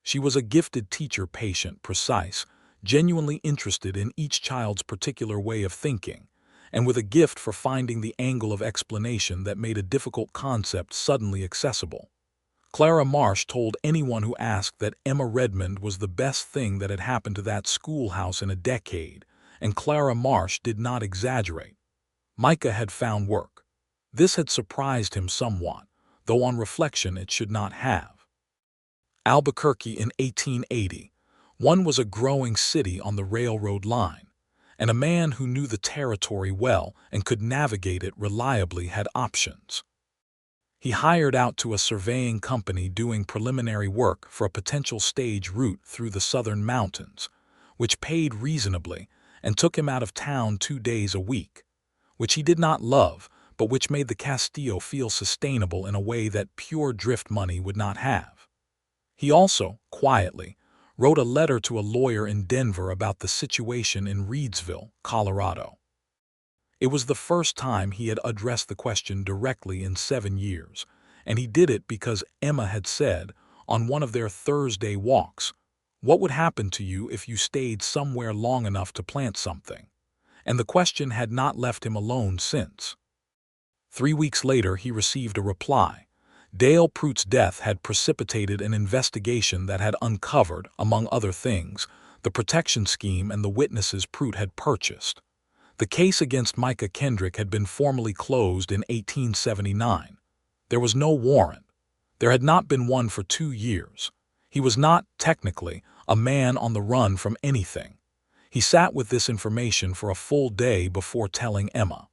S1: She was a gifted teacher, patient, precise, genuinely interested in each child's particular way of thinking, and with a gift for finding the angle of explanation that made a difficult concept suddenly accessible. Clara Marsh told anyone who asked that Emma Redmond was the best thing that had happened to that schoolhouse in a decade, and Clara Marsh did not exaggerate. Micah had found work. This had surprised him somewhat, though on reflection it should not have. Albuquerque in 1880. One was a growing city on the railroad line, and a man who knew the territory well and could navigate it reliably had options. He hired out to a surveying company doing preliminary work for a potential stage route through the southern mountains, which paid reasonably and took him out of town 2 days a week, which he did not love, but which made the Castillo feel sustainable in a way that pure drift money would not have. He also, quietly, wrote a letter to a lawyer in Denver about the situation in Reedsville, Colorado. It was the first time he had addressed the question directly in 7 years, and he did it because Emma had said, on one of their Thursday walks, "What would happen to you if you stayed somewhere long enough to plant something?" And the question had not left him alone since. 3 weeks later he received a reply. Dale Pruitt's death had precipitated an investigation that had uncovered, among other things, the protection scheme and the witnesses Pruitt had purchased. The case against Micah Kendrick had been formally closed in 1879. There was no warrant. There had not been one for 2 years. He was not, technically, a man on the run from anything. He sat with this information for a full day before telling Emma.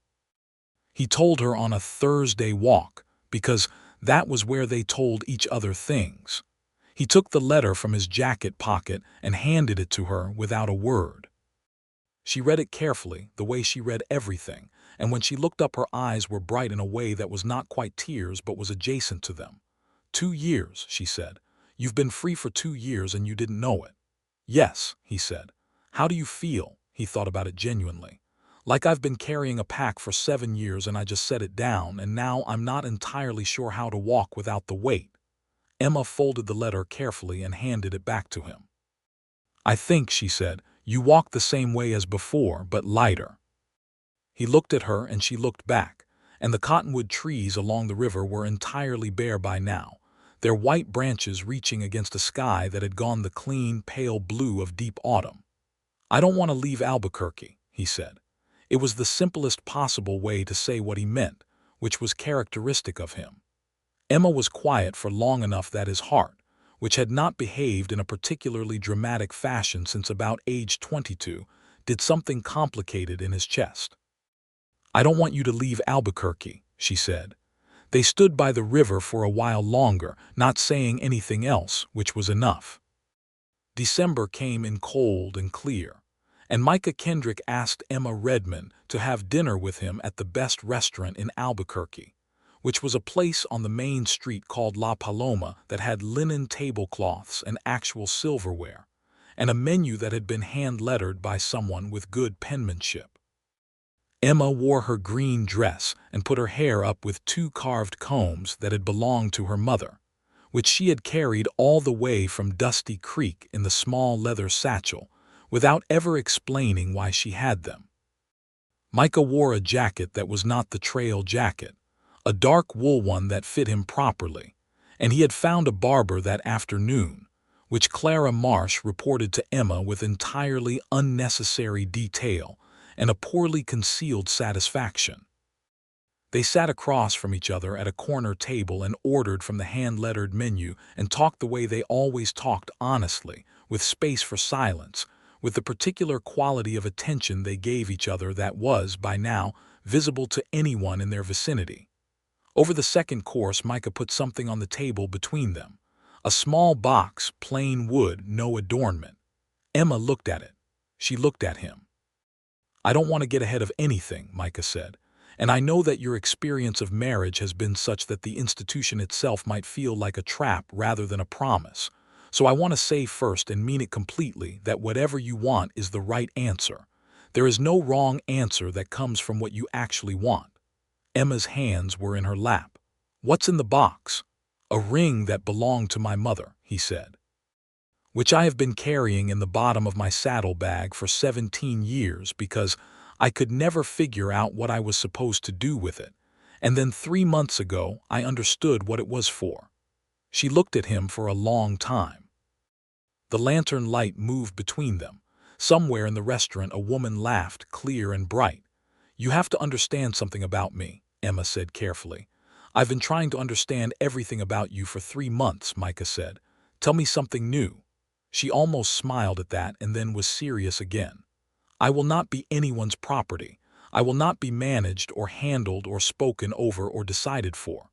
S1: He told her on a Thursday walk, because that was where they told each other things. He took the letter from his jacket pocket and handed it to her without a word. She read it carefully, the way she read everything, and when she looked up her eyes were bright in a way that was not quite tears but was adjacent to them. 2 years, she said. You've been free for 2 years and you didn't know it. Yes, he said. How do you feel? He thought about it genuinely. Like I've been carrying a pack for 7 years and I just set it down, and now I'm not entirely sure how to walk without the weight. Emma folded the letter carefully and handed it back to him. I think, she said, you walk the same way as before, but lighter. He looked at her and she looked back, and the cottonwood trees along the river were entirely bare by now, their white branches reaching against a sky that had gone the clean, pale blue of deep autumn. I don't want to leave Albuquerque, he said. It was the simplest possible way to say what he meant, which was characteristic of him. Emma was quiet for long enough that his heart, which had not behaved in a particularly dramatic fashion since about age 22, did something complicated in his chest. I don't want you to leave Albuquerque, she said. They stood by the river for a while longer, not saying anything else, which was enough. December came in cold and clear, and Micah Kendrick asked Emma Redmond to have dinner with him at the best restaurant in Albuquerque, which was a place on the main street called La Paloma that had linen tablecloths and actual silverware, and a menu that had been hand-lettered by someone with good penmanship. Emma wore her green dress and put her hair up with 2 carved combs that had belonged to her mother, which she had carried all the way from Dusty Creek in the small leather satchel, without ever explaining why she had them. Micah wore a jacket that was not the trail jacket, a dark wool one that fit him properly, and he had found a barber that afternoon, which Clara Marsh reported to Emma with entirely unnecessary detail and a poorly concealed satisfaction. They sat across from each other at a corner table and ordered from the hand-lettered menu and talked the way they always talked, honestly, with space for silence, with the particular quality of attention they gave each other that was, by now, visible to anyone in their vicinity. Over the second course, Micah put something on the table between them. A small box, plain wood, no adornment. Emma looked at it. She looked at him. "I don't want to get ahead of anything," Micah said, "and I know that your experience of marriage has been such that the institution itself might feel like a trap rather than a promise. So I want to say first and mean it completely that whatever you want is the right answer. There is no wrong answer that comes from what you actually want." Emma's hands were in her lap. "What's in the box?" "A ring that belonged to my mother," he said, "which I have been carrying in the bottom of my saddlebag for 17 years because I could never figure out what I was supposed to do with it, and then 3 months ago I understood what it was for." She looked at him for a long time. The lantern light moved between them. Somewhere in the restaurant a woman laughed, clear and bright. "You have to understand something about me," Emma said carefully. "I've been trying to understand everything about you for 3 months," Micah said. "Tell me something new." She almost smiled at that and then was serious again. "I will not be anyone's property. I will not be managed or handled or spoken over or decided for.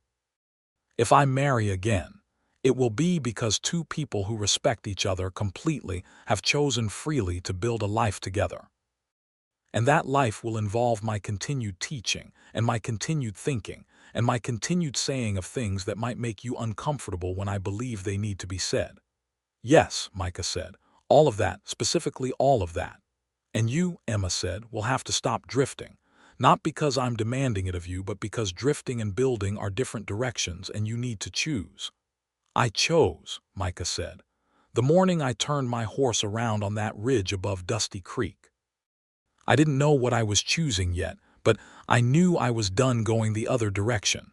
S1: If I marry again, it will be because 2 people who respect each other completely have chosen freely to build a life together. And that life will involve my continued teaching and my continued thinking and my continued saying of things that might make you uncomfortable when I believe they need to be said." "Yes," Micah said, "all of that, specifically all of that. And you," Emma said, "will have to stop drifting. Not because I'm demanding it of you, but because drifting and building are different directions and you need to choose." "I chose," Micah said, "the morning I turned my horse around on that ridge above Dusty Creek. I didn't know what I was choosing yet, but I knew I was done going the other direction."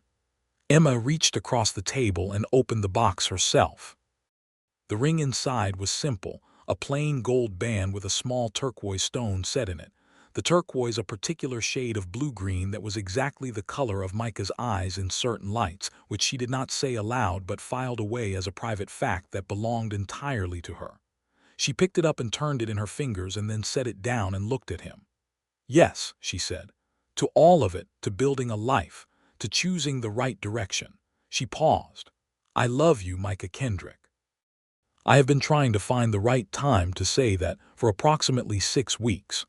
S1: Emma reached across the table and opened the box herself. The ring inside was simple, a plain gold band with a small turquoise stone set in it. The turquoise a particular shade of blue-green that was exactly the color of Micah's eyes in certain lights, which she did not say aloud but filed away as a private fact that belonged entirely to her. She picked it up and turned it in her fingers and then set it down and looked at him. "Yes," she said, "to all of it, to building a life, to choosing the right direction." She paused. "I love you, Micah Kendrick." I have been trying to find the right time to say that for approximately 6 weeks.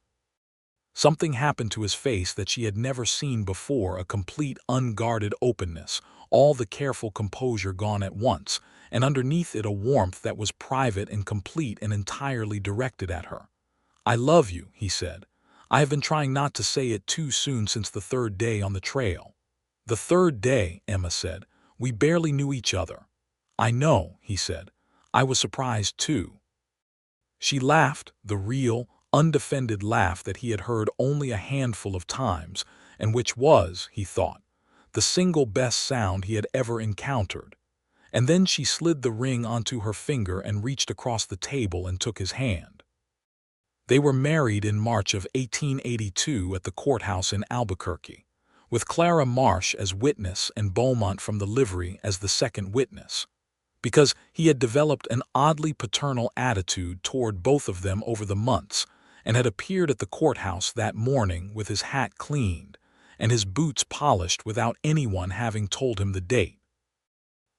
S1: Something happened to his face that she had never seen before, a complete unguarded openness, all the careful composure gone at once, and underneath it a warmth that was private and complete and entirely directed at her. "I love you," he said. "I have been trying not to say it too soon since the 3rd day on the trail." "The 3rd day," Emma said. "We barely knew each other." "I know," he said. "I was surprised too." She laughed, the real, undefended laugh that he had heard only a handful of times, and which was, he thought, the single best sound he had ever encountered. And then she slid the ring onto her finger and reached across the table and took his hand. They were married in March of 1882 at the courthouse in Albuquerque, with Clara Marsh as witness and Beaumont from the livery as the second witness, because he had developed an oddly paternal attitude toward both of them over the months and had appeared at the courthouse that morning with his hat cleaned and his boots polished without anyone having told him the date.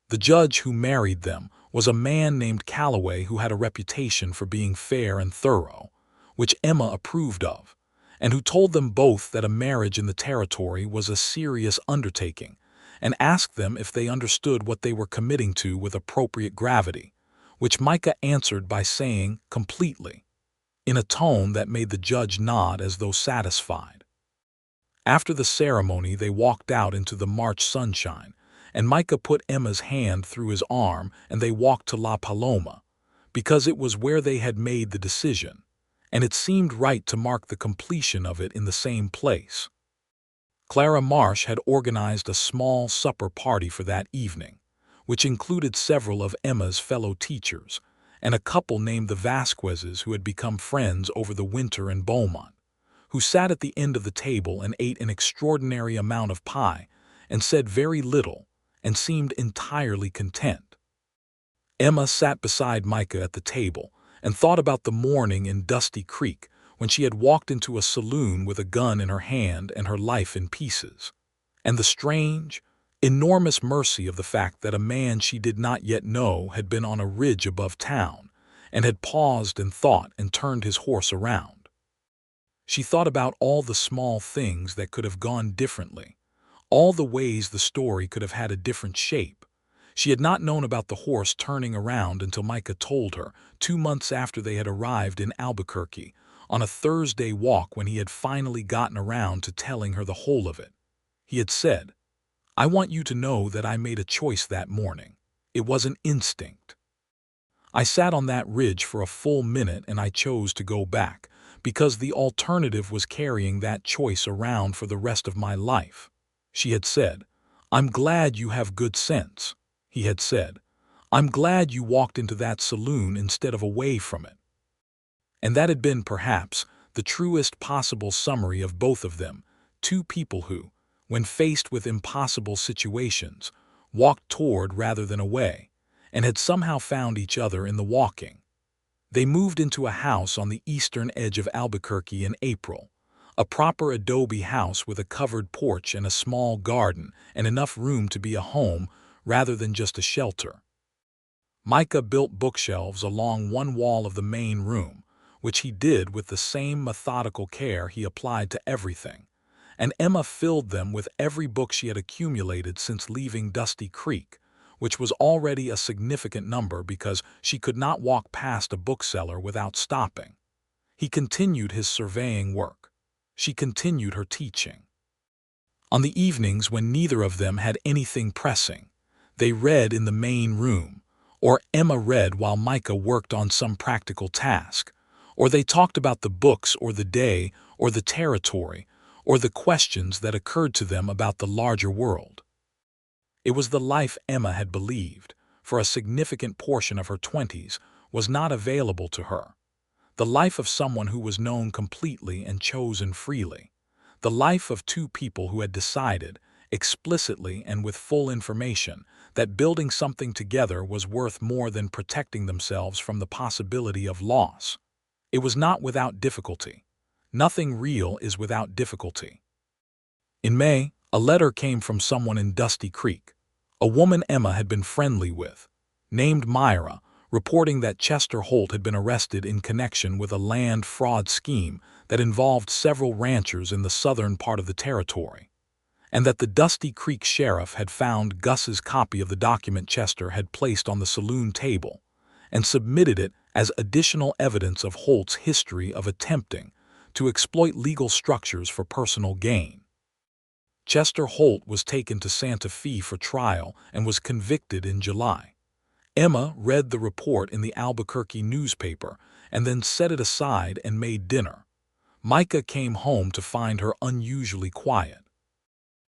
S1: The judge who married them was a man named Calloway who had a reputation for being fair and thorough, which Emma approved of, and who told them both that a marriage in the territory was a serious undertaking, and asked them if they understood what they were committing to with appropriate gravity, which Micah answered by saying completely, in a tone that made the judge nod as though satisfied. After the ceremony, they walked out into the March sunshine, and Micah put Emma's hand through his arm and they walked to La Paloma, because it was where they had made the decision, and it seemed right to mark the completion of it in the same place. Clara Marsh had organized a small supper party for that evening, which included several of Emma's fellow teachers, and a couple named the Vasquezes who had become friends over the winter in Beaumont, who sat at the end of the table and ate an extraordinary amount of pie and said very little and seemed entirely content. Emma sat beside Micah at the table and thought about the morning in Dusty Creek when she had walked into a saloon with a gun in her hand and her life in pieces, and the strange, enormous mercy of the fact that a man she did not yet know had been on a ridge above town and had paused and thought and turned his horse around. She thought about all the small things that could have gone differently, all the ways the story could have had a different shape. She had not known about the horse turning around until Micah told her 2 months after they had arrived in Albuquerque on a Thursday walk when he had finally gotten around to telling her the whole of it. He had said, "I want you to know that I made a choice that morning. It was an instinct. I sat on that ridge for a full minute and I chose to go back because the alternative was carrying that choice around for the rest of my life." She had said, "I'm glad you have good sense." He had said, "I'm glad you walked into that saloon instead of away from it." And that had been, perhaps, the truest possible summary of both of them, two people who, when faced with impossible situations, walked toward rather than away, and had somehow found each other in the walking. They moved into a house on the eastern edge of Albuquerque in April, a proper adobe house with a covered porch and a small garden and enough room to be a home rather than just a shelter. Micah built bookshelves along one wall of the main room, which he did with the same methodical care he applied to everything, and Emma filled them with every book she had accumulated since leaving Dusty Creek, which was already a significant number because she could not walk past a bookseller without stopping. He continued his surveying work. She continued her teaching. On the evenings when neither of them had anything pressing, they read in the main room, or Emma read while Micah worked on some practical task, or they talked about the books or the day or the territory or the questions that occurred to them about the larger world. It was the life Emma had believed, for a significant portion of her 20s, was not available to her. The life of someone who was known completely and chosen freely. The life of two people who had decided, explicitly and with full information, that building something together was worth more than protecting themselves from the possibility of loss. It was not without difficulty. Nothing real is without difficulty. In May, a letter came from someone in Dusty Creek, a woman Emma had been friendly with, named Myra, reporting that Chester Holt had been arrested in connection with a land fraud scheme that involved several ranchers in the southern part of the territory, and that the Dusty Creek sheriff had found Gus's copy of the document Chester had placed on the saloon table and submitted it as additional evidence of Holt's history of attempting to exploit legal structures for personal gain. Chester Holt was taken to Santa Fe for trial and was convicted in July. Emma read the report in the Albuquerque newspaper and then set it aside and made dinner. Micah came home to find her unusually quiet.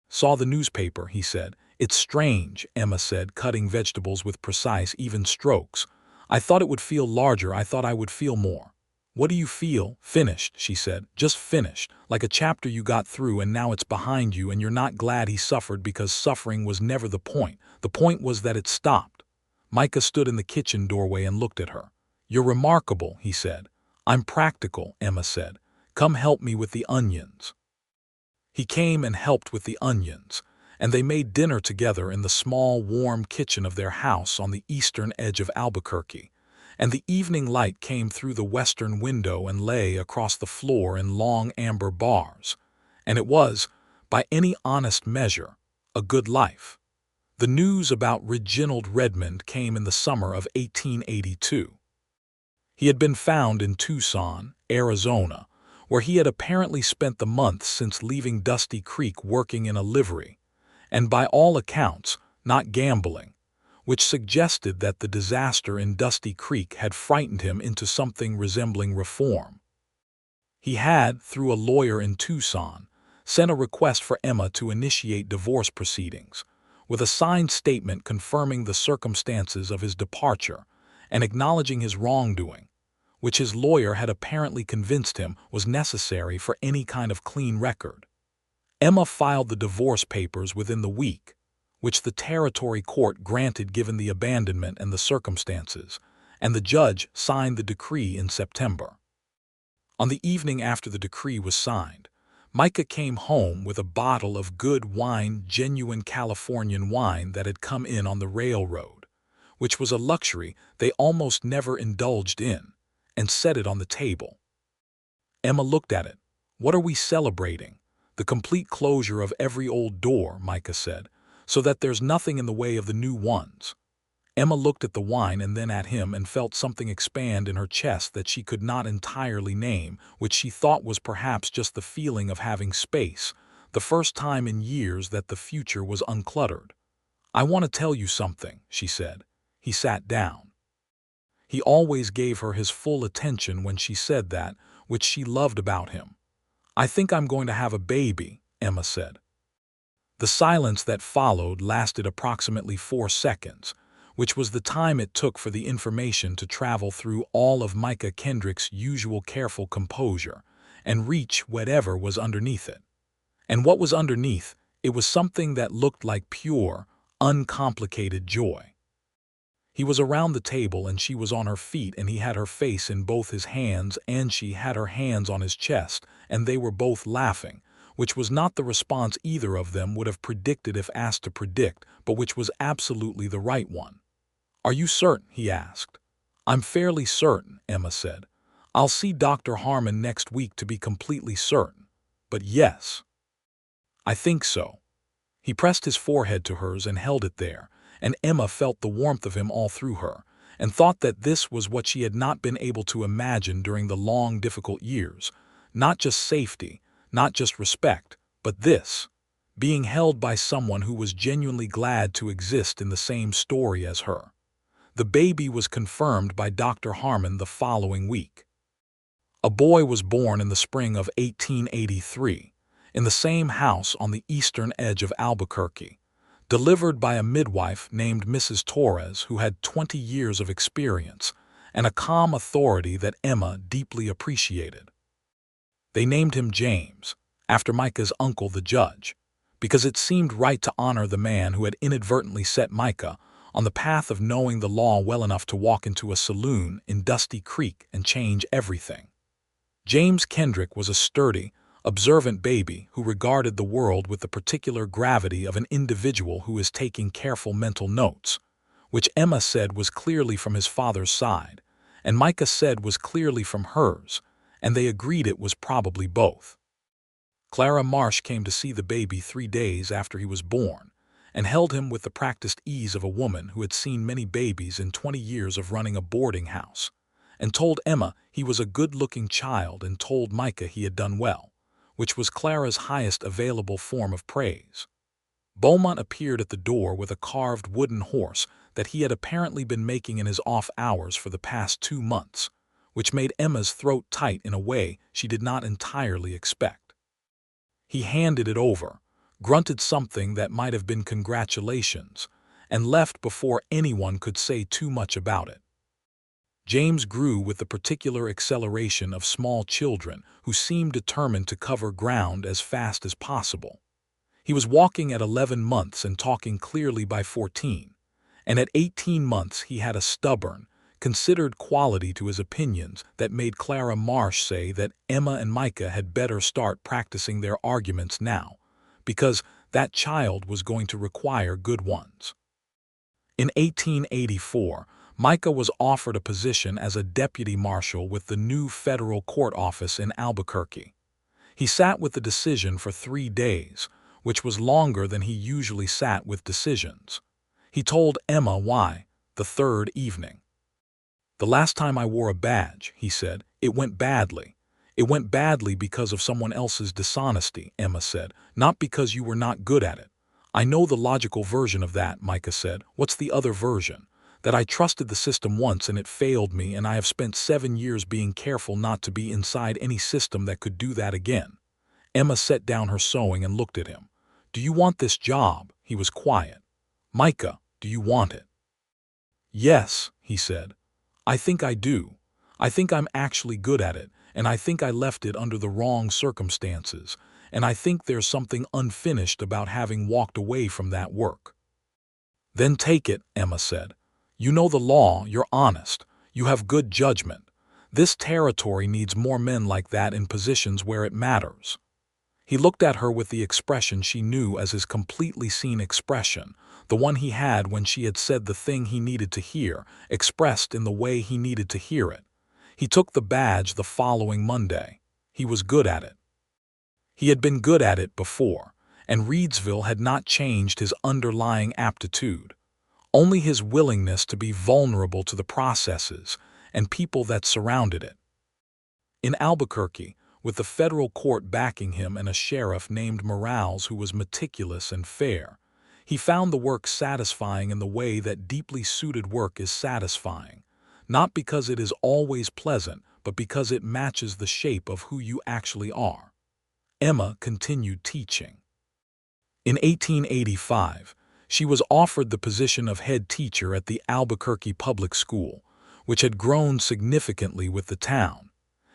S1: "Saw the newspaper," he said. "It's strange," Emma said, cutting vegetables with precise, even strokes. "I thought it would feel larger. I thought I would feel more." "What do you feel?" "Finished," she said. "Just finished. Like a chapter you got through and now it's behind you and you're not glad he suffered because suffering was never the point. The point was that it stopped." Micah stood in the kitchen doorway and looked at her. "You're remarkable," he said. "I'm practical," Emma said. "Come help me with the onions." He came and helped with the onions, and they made dinner together in the small, warm kitchen of their house on the eastern edge of Albuquerque, and the evening light came through the western window and lay across the floor in long amber bars, and it was, by any honest measure, a good life. The news about Reginald Redmond came in the summer of 1882. He had been found in Tucson, Arizona, where he had apparently spent the month since leaving Dusty Creek working in a livery, and by all accounts, not gambling, which suggested that the disaster in Dusty Creek had frightened him into something resembling reform. He had, through a lawyer in Tucson, sent a request for Emma to initiate divorce proceedings, with a signed statement confirming the circumstances of his departure and acknowledging his wrongdoing, which his lawyer had apparently convinced him was necessary for any kind of clean record. Emma filed the divorce papers within the week, which the territory court granted given the abandonment and the circumstances, and the judge signed the decree in September. On the evening after the decree was signed, Micah came home with a bottle of good wine, genuine Californian wine that had come in on the railroad, which was a luxury they almost never indulged in, and set it on the table. Emma looked at it. "What are we celebrating?" "The complete closure of every old door," Micah said, "so that there's nothing in the way of the new ones." Emma looked at the wine and then at him and felt something expand in her chest that she could not entirely name, which she thought was perhaps just the feeling of having space, the first time in years that the future was uncluttered. "I want to tell you something," she said. He sat down. He always gave her his full attention when she said that, which she loved about him. "I think I'm going to have a baby," Emma said. The silence that followed lasted approximately 4 seconds, which was the time it took for the information to travel through all of Micah Kendrick's usual careful composure and reach whatever was underneath it. And what was underneath, it was something that looked like pure, uncomplicated joy. He was around the table and she was on her feet and he had her face in both his hands and she had her hands on his chest, and they were both laughing, which was not the response either of them would have predicted if asked to predict, but which was absolutely the right one. "Are you certain?" he asked. "I'm fairly certain," Emma said. "I'll see Dr. Harmon next week to be completely certain. But yes, I think so." He pressed his forehead to hers and held it there, and Emma felt the warmth of him all through her, and thought that this was what she had not been able to imagine during the long, difficult years. Not just safety, not just respect, but this, being held by someone who was genuinely glad to exist in the same story as her. The baby was confirmed by Dr. Harmon the following week. A boy was born in the spring of 1883, in the same house on the eastern edge of Albuquerque, delivered by a midwife named Mrs. Torres who had 20 years of experience and a calm authority that Emma deeply appreciated. They named him James, after Micah's uncle the judge, because it seemed right to honor the man who had inadvertently set Micah on the path of knowing the law well enough to walk into a saloon in Dusty Creek and change everything. James Kendrick was a sturdy, observant baby who regarded the world with the particular gravity of an individual who is taking careful mental notes, which Emma said was clearly from his father's side, and Micah said was clearly from hers, and they agreed it was probably both. Clara Marsh came to see the baby 3 days after he was born, and held him with the practiced ease of a woman who had seen many babies in 20 years of running a boarding house, and told Emma he was a good-looking child and told Micah he had done well, which was Clara's highest available form of praise. Beaumont appeared at the door with a carved wooden horse that he had apparently been making in his off hours for the past 2 months, which made Emma's throat tight in a way she did not entirely expect. He handed it over, grunted something that might have been congratulations, and left before anyone could say too much about it. James grew with the particular acceleration of small children who seemed determined to cover ground as fast as possible. He was walking at 11 months and talking clearly by 14, and at 18 months he had a stubborn, considered quality to his opinions that made Clara Marsh say that Emma and Micah had better start practicing their arguments now, because that child was going to require good ones. In 1884, Micah was offered a position as a deputy marshal with the new federal court office in Albuquerque. He sat with the decision for 3 days, which was longer than he usually sat with decisions. He told Emma why, the third evening. "The last time I wore a badge," he said, "it went badly. It went badly because of someone else's dishonesty," Emma said, "not because you were not good at it." "I know the logical version of that," Micah said. "What's the other version? That I trusted the system once and it failed me, and I have spent 7 years being careful not to be inside any system that could do that again." Emma set down her sewing and looked at him. "Do you want this job?" He was quiet. "Micah, do you want it?" "Yes," he said. "I think I do. I think I'm actually good at it, and I think I left it under the wrong circumstances, and I think there's something unfinished about having walked away from that work." "Then take it," Emma said. "You know the law, you're honest, you have good judgment. This territory needs more men like that in positions where it matters." He looked at her with the expression she knew as his completely seen expression, the one he had when she had said the thing he needed to hear, expressed in the way he needed to hear it. He took the badge the following Monday. He was good at it. He had been good at it before, and Reedsville had not changed his underlying aptitude, only his willingness to be vulnerable to the processes and people that surrounded it. In Albuquerque, with the federal court backing him and a sheriff named Morales who was meticulous and fair, he found the work satisfying in the way that deeply suited work is satisfying, not because it is always pleasant, but because it matches the shape of who you actually are. Emma continued teaching. In 1885, she was offered the position of head teacher at the Albuquerque Public School, which had grown significantly with the town,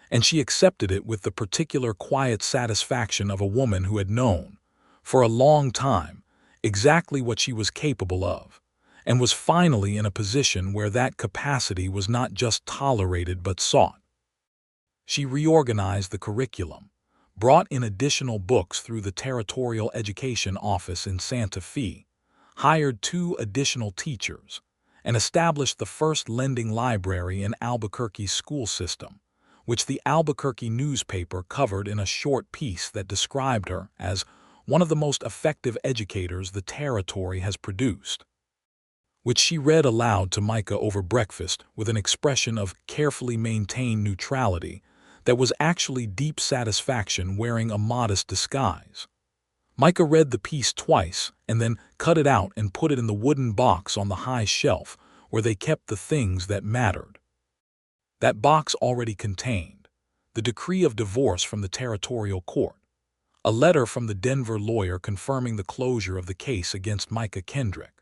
S1: and she accepted it with the particular quiet satisfaction of a woman who had known, for a long time, exactly what she was capable of, and was finally in a position where that capacity was not just tolerated but sought. She reorganized the curriculum, brought in additional books through the Territorial Education Office in Santa Fe, hired 2 additional teachers, and established the first lending library in Albuquerque's school system, which the Albuquerque newspaper covered in a short piece that described her as one of the most effective educators the territory has produced, which she read aloud to Micah over breakfast with an expression of carefully maintained neutrality that was actually deep satisfaction wearing a modest disguise. Micah read the piece twice and then cut it out and put it in the wooden box on the high shelf where they kept the things that mattered. That box already contained the decree of divorce from the territorial court, a letter from the Denver lawyer confirming the closure of the case against Micah Kendrick,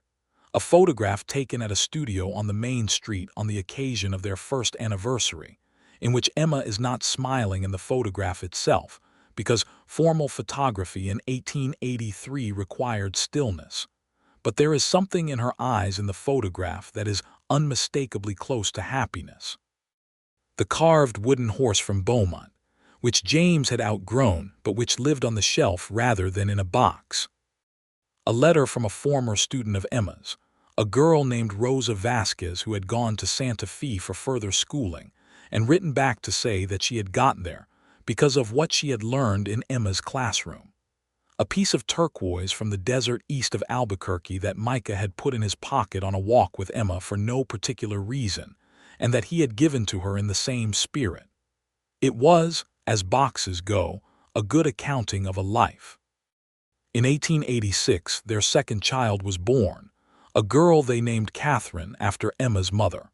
S1: a photograph taken at a studio on the main street on the occasion of their first anniversary, in which Emma is not smiling in the photograph itself, because formal photography in 1883 required stillness, but there is something in her eyes in the photograph that is unmistakably close to happiness. The carved wooden horse from Beaumont, which James had outgrown but which lived on the shelf rather than in a box. A letter from a former student of Emma's, a girl named Rosa Vasquez who had gone to Santa Fe for further schooling and written back to say that she had gotten there because of what she had learned in Emma's classroom. A piece of turquoise from the desert east of Albuquerque that Micah had put in his pocket on a walk with Emma for no particular reason, and that he had given to her in the same spirit. It was, as boxes go, a good accounting of a life. In 1886, their second child was born, a girl they named Catherine after Emma's mother.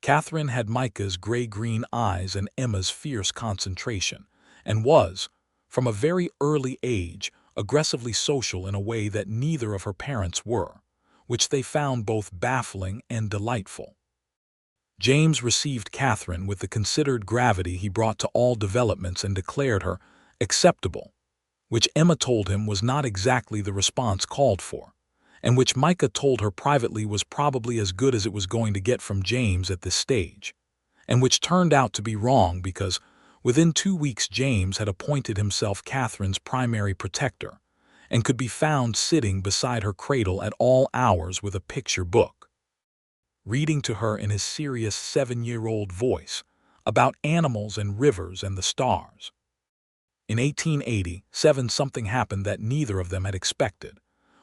S1: Catherine had Micah's gray-green eyes and Emma's fierce concentration, and was, from a very early age, aggressively social in a way that neither of her parents were, which they found both baffling and delightful. James received Catherine with the considered gravity he brought to all developments and declared her acceptable, which Emma told him was not exactly the response called for, and which Micah told her privately was probably as good as it was going to get from James at this stage, and which turned out to be wrong because within 2 weeks James had appointed himself Catherine's primary protector and could be found sitting beside her cradle at all hours with a picture book, reading to her in his serious 7-year-old voice about animals and rivers and the stars. In 1887, something happened that neither of them had expected,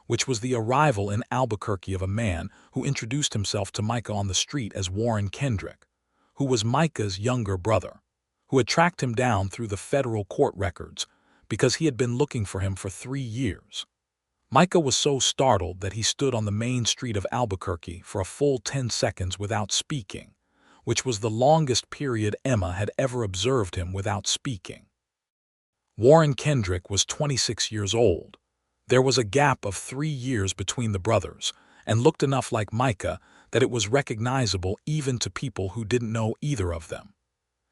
S1: which was the arrival in Albuquerque of a man who introduced himself to Micah on the street as Warren Kendrick, who was Micah's younger brother, who had tracked him down through the federal court records because he had been looking for him for 3 years. Micah was so startled that he stood on the main street of Albuquerque for a full 10 seconds without speaking, which was the longest period Emma had ever observed him without speaking. Warren Kendrick was 26 years old. There was a gap of 3 years between the brothers, and looked enough like Micah that it was recognizable even to people who didn't know either of them.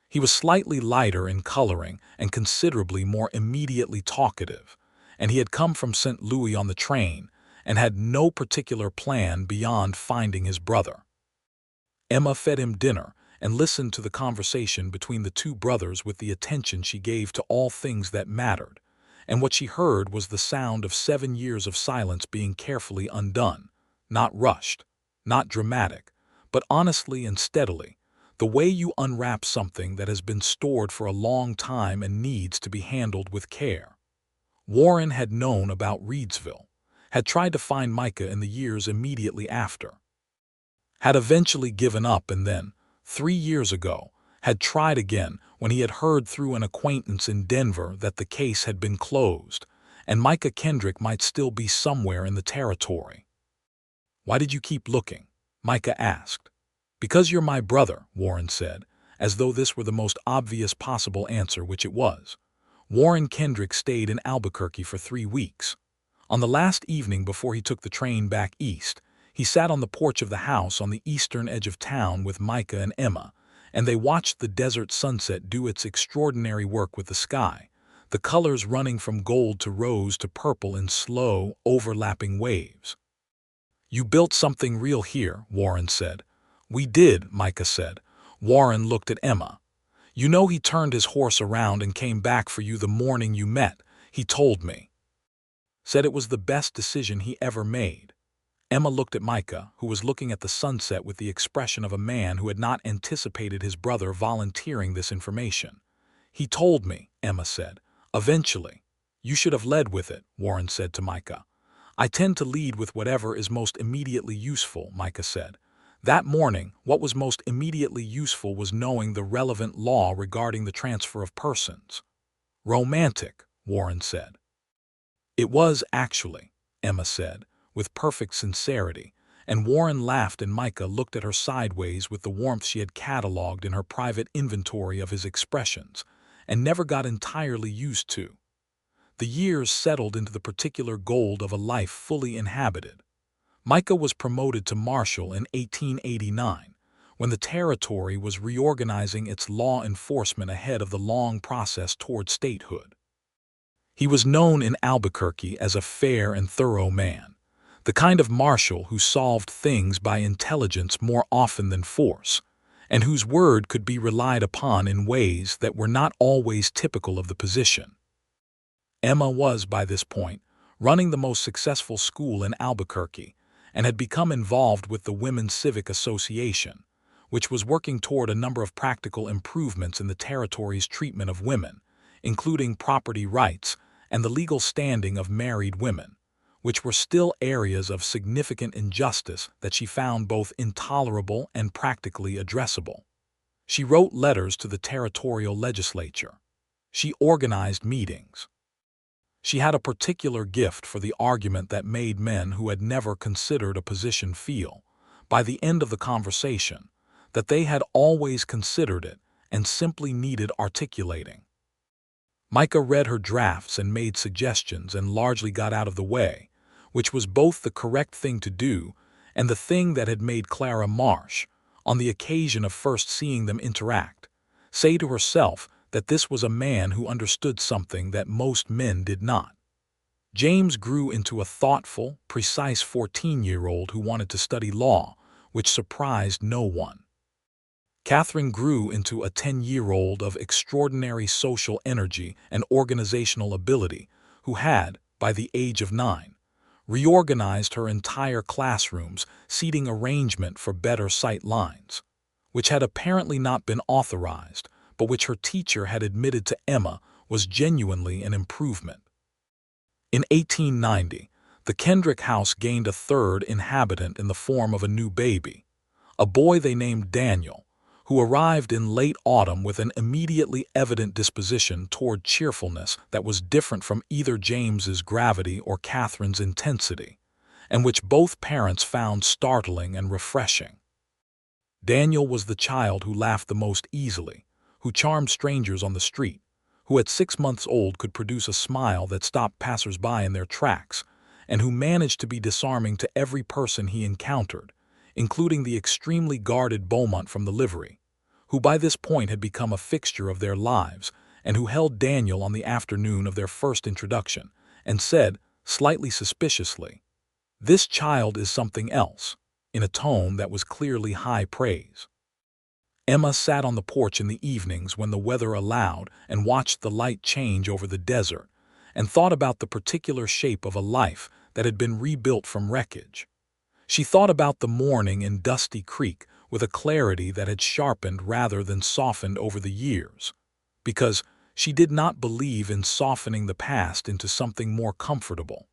S1: He was slightly lighter in coloring and considerably more immediately talkative, and he had come from St. Louis on the train and had no particular plan beyond finding his brother. Emma fed him dinner and listened to the conversation between the two brothers with the attention she gave to all things that mattered, and what she heard was the sound of 7 years of silence being carefully undone, not rushed, not dramatic, but honestly and steadily, the way you unwrap something that has been stored for a long time and needs to be handled with care. Warren had known about Reidsville, had tried to find Micah in the years immediately after, had eventually given up and then, 3 years ago, had tried again when he had heard through an acquaintance in Denver that the case had been closed, and Micah Kendrick might still be somewhere in the territory. "Why did you keep looking?" Micah asked. "Because you're my brother," Warren said, as though this were the most obvious possible answer, which it was. Warren Kendrick stayed in Albuquerque for 3 weeks. On the last evening before he took the train back east, he sat on the porch of the house on the eastern edge of town with Micah and Emma, and they watched the desert sunset do its extraordinary work with the sky, the colors running from gold to rose to purple in slow, overlapping waves. "You built something real here," Warren said. "We did," Micah said. Warren looked at Emma. "You know he turned his horse around and came back for you the morning you met, he told me. Said it was the best decision he ever made." Emma looked at Micah, who was looking at the sunset with the expression of a man who had not anticipated his brother volunteering this information. "He told me," Emma said. "Eventually." "You should have led with it," Warren said to Micah. "I tend to lead with whatever is most immediately useful," Micah said. That morning, what was most immediately useful was knowing the relevant law regarding the transfer of persons. "Romantic," Warren said. "It was, actually," Emma said, with perfect sincerity, and Warren laughed and Micah looked at her sideways with the warmth she had catalogued in her private inventory of his expressions, and never got entirely used to. The years settled into the particular gold of a life fully inhabited. Micah was promoted to marshal in 1889, when the territory was reorganizing its law enforcement ahead of the long process toward statehood. He was known in Albuquerque as a fair and thorough man, the kind of marshal who solved things by intelligence more often than force, and whose word could be relied upon in ways that were not always typical of the position. Emma was, by this point, running the most successful school in Albuquerque and had become involved with the Women's Civic Association, which was working toward a number of practical improvements in the territory's treatment of women, including property rights and the legal standing of married women, which were still areas of significant injustice that she found both intolerable and practically addressable. She wrote letters to the territorial legislature. She organized meetings. She had a particular gift for the argument that made men who had never considered a position feel, by the end of the conversation, that they had always considered it and simply needed articulating. Micah read her drafts and made suggestions and largely got out of the way, which was both the correct thing to do and the thing that had made Clara Marsh, on the occasion of first seeing them interact, say to herself that this was a man who understood something that most men did not. James grew into a thoughtful, precise 14-year-old who wanted to study law, which surprised no one. Catherine grew into a 10-year-old of extraordinary social energy and organizational ability who had, by the age of 9, reorganized her entire classroom's seating arrangement for better sight lines, which had apparently not been authorized, but which her teacher had admitted to Emma was genuinely an improvement. In 1890, the Kendrick house gained a third inhabitant in the form of a new baby, a boy they named Daniel, who arrived in late autumn with an immediately evident disposition toward cheerfulness that was different from either James's gravity or Catherine's intensity, and which both parents found startling and refreshing. Daniel was the child who laughed the most easily, who charmed strangers on the street, who at 6 months old could produce a smile that stopped passers-by in their tracks, and who managed to be disarming to every person he encountered, including the extremely guarded Beaumont from the livery, who by this point had become a fixture of their lives, and who held Daniel on the afternoon of their first introduction, and said, slightly suspiciously, "This child is something else," in a tone that was clearly high praise. Emma sat on the porch in the evenings when the weather allowed and watched the light change over the desert, and thought about the particular shape of a life that had been rebuilt from wreckage. She thought about the morning in Dusty Creek with a clarity that had sharpened rather than softened over the years, because she did not believe in softening the past into something more comfortable.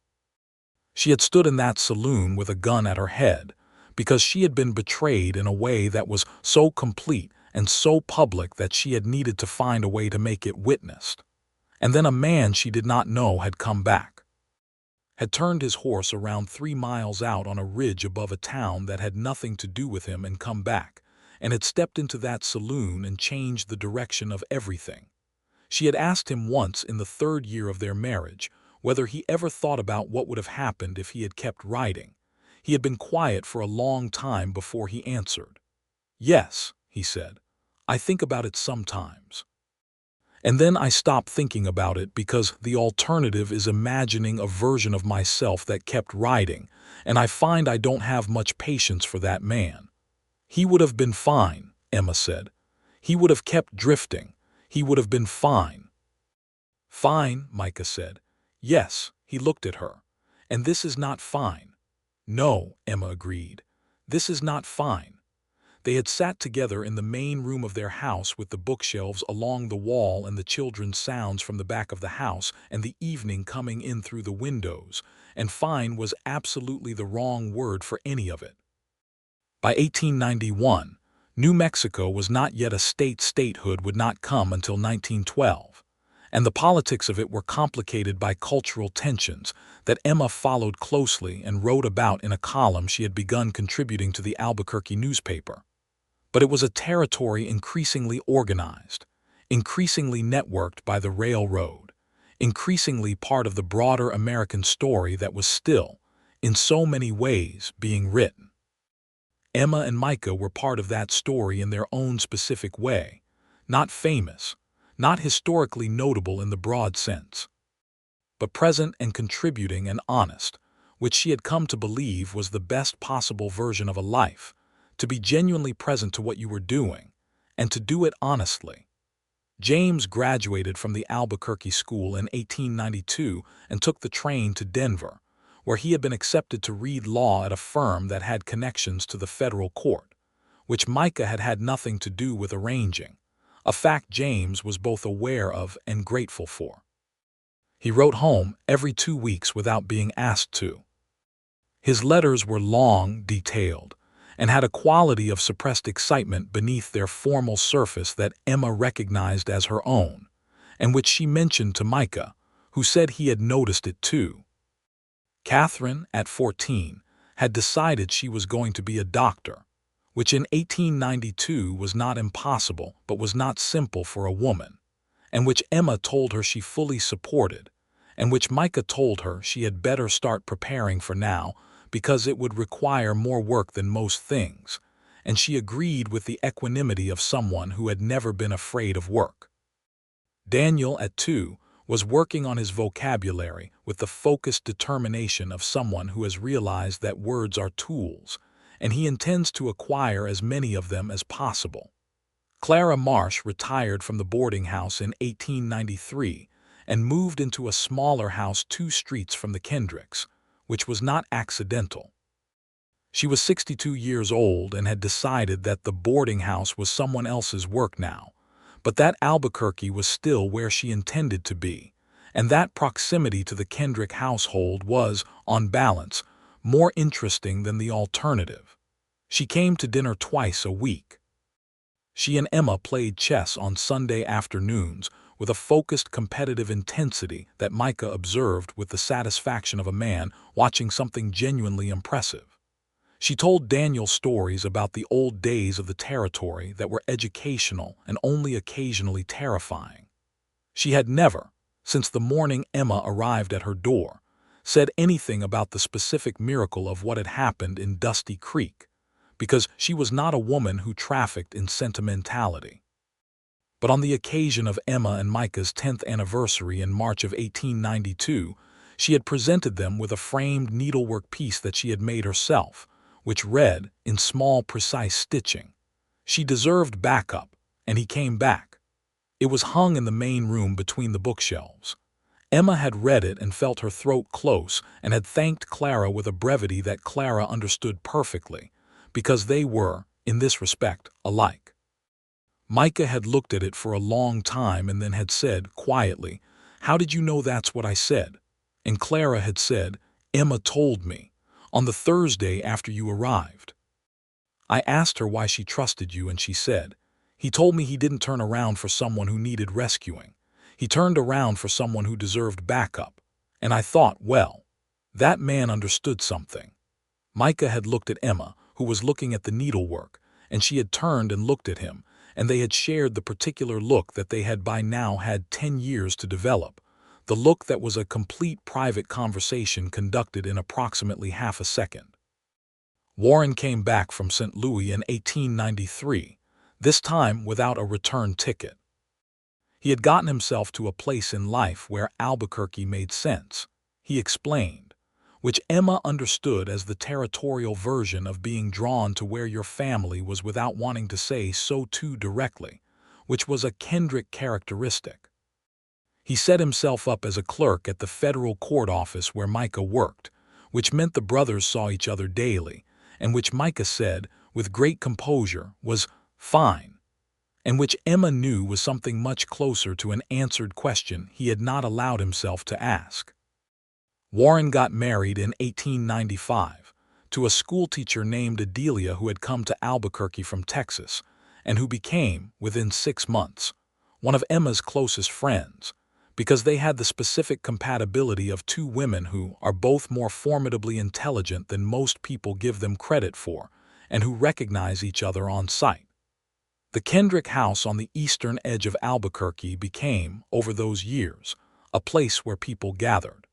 S1: She had stood in that saloon with a gun at her head, because she had been betrayed in a way that was so complete and so public that she had needed to find a way to make it witnessed. And then a man she did not know had come back, had turned his horse around 3 miles out on a ridge above a town that had nothing to do with him and come back, and had stepped into that saloon and changed the direction of everything. She had asked him once in the 3rd year of their marriage whether he ever thought about what would have happened if he had kept writing. He had been quiet for a long time before he answered. "Yes," he said, "I think about it sometimes. And then I stop thinking about it because the alternative is imagining a version of myself that kept writing, and I find I don't have much patience for that man." "He would have been fine," Emma said. "He would have kept drifting. He would have been fine." "Fine," Micah said. "Yes," he looked at her. "And this is not fine." "No," Emma agreed. "This is not fine." They had sat together in the main room of their house with the bookshelves along the wall and the children's sounds from the back of the house and the evening coming in through the windows, and fine was absolutely the wrong word for any of it. By 1891, New Mexico was not yet a state. Statehood would not come until 1912, and the politics of it were complicated by cultural tensions that Emma followed closely and wrote about in a column she had begun contributing to the Albuquerque newspaper. But it was a territory increasingly organized, increasingly networked by the railroad, increasingly part of the broader American story that was still, in so many ways, being written. Emma and Micah were part of that story in their own specific way, not famous, not historically notable in the broad sense, but present and contributing and honest, which she had come to believe was the best possible version of a life, to be genuinely present to what you were doing, and to do it honestly. James graduated from the Albuquerque School in 1892 and took the train to Denver, where he had been accepted to read law at a firm that had connections to the federal court, which Micah had had nothing to do with arranging, a fact James was both aware of and grateful for. He wrote home every 2 weeks without being asked to. His letters were long, detailed, and had a quality of suppressed excitement beneath their formal surface that Emma recognized as her own, and which she mentioned to Micah, who said he had noticed it too. Catherine, at 14, had decided she was going to be a doctor, which in 1892 was not impossible but was not simple for a woman, and which Emma told her she fully supported, and which Micah told her she had better start preparing for now because it would require more work than most things, and she agreed with the equanimity of someone who had never been afraid of work. Daniel, at 2, was working on his vocabulary with the focused determination of someone who has realized that words are tools, and he intends to acquire as many of them as possible. Clara Marsh retired from the boarding house in 1893 and moved into a smaller house 2 streets from the Kendricks, which was not accidental. She was 62 years old and had decided that the boarding house was someone else's work now, but that Albuquerque was still where she intended to be, and that proximity to the Kendrick household was, on balance, more interesting than the alternative. She came to dinner twice a week. She and Emma played chess on Sunday afternoons with a focused competitive intensity that Micah observed with the satisfaction of a man watching something genuinely impressive. She told Daniel stories about the old days of the territory that were educational and only occasionally terrifying. She had never, since the morning Emma arrived at her door, said anything about the specific miracle of what had happened in Dusty Creek, because she was not a woman who trafficked in sentimentality. But on the occasion of Emma and Micah's 10th anniversary in March of 1892, she had presented them with a framed needlework piece that she had made herself, which read, in small, precise stitching, "She deserved backup, and he came back." It was hung in the main room between the bookshelves. Emma had read it and felt her throat close and had thanked Clara with a brevity that Clara understood perfectly, because they were, in this respect, alike. Micah had looked at it for a long time and then had said, quietly, "How did you know that's what I said?" And Clara had said, "Emma told me, on the Thursday after you arrived." I asked her why she trusted you, and she said, "He told me he didn't turn around for someone who needed rescuing. He turned around for someone who deserved backup." And I thought, well, that man understood something. Micah had looked at Emma, who was looking at the needlework, and she had turned and looked at him, and they had shared the particular look that they had by now had 10 years to develop, the look that was a complete private conversation conducted in approximately half a second. Warren came back from St. Louis in 1893, this time without a return ticket. He had gotten himself to a place in life where Albuquerque made sense, he explained, which Emma understood as the territorial version of being drawn to where your family was without wanting to say so too directly, which was a Kendrick characteristic. He set himself up as a clerk at the federal court office where Micah worked, which meant the brothers saw each other daily, and which Micah said, with great composure, was fine, and which Emma knew was something much closer to an answered question he had not allowed himself to ask. Warren got married in 1895 to a schoolteacher named Adelia who had come to Albuquerque from Texas, and who became, within 6 months, one of Emma's closest friends, because they had the specific compatibility of 2 women who are both more formidably intelligent than most people give them credit for, and who recognize each other on sight. The Kendrick house on the eastern edge of Albuquerque became, over those years, a place where people gathered.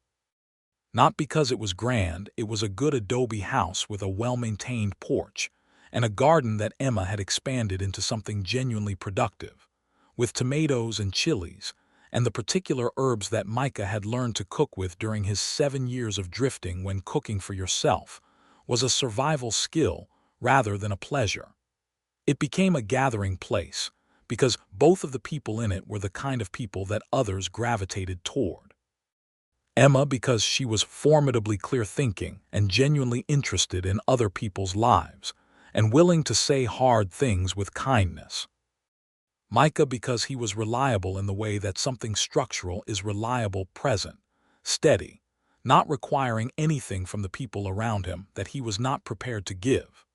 S1: Not because it was grand, it was a good adobe house with a well-maintained porch, and a garden that Emma had expanded into something genuinely productive, with tomatoes and chilies, and the particular herbs that Micah had learned to cook with during his 7 years of drifting when cooking for yourself was a survival skill rather than a pleasure. It became a gathering place, because both of the people in it were the kind of people that others gravitated toward. Emma because she was formidably clear-thinking and genuinely interested in other people's lives, and willing to say hard things with kindness. Micah because he was reliable in the way that something structural is reliable, present, steady, not requiring anything from the people around him that he was not prepared to give.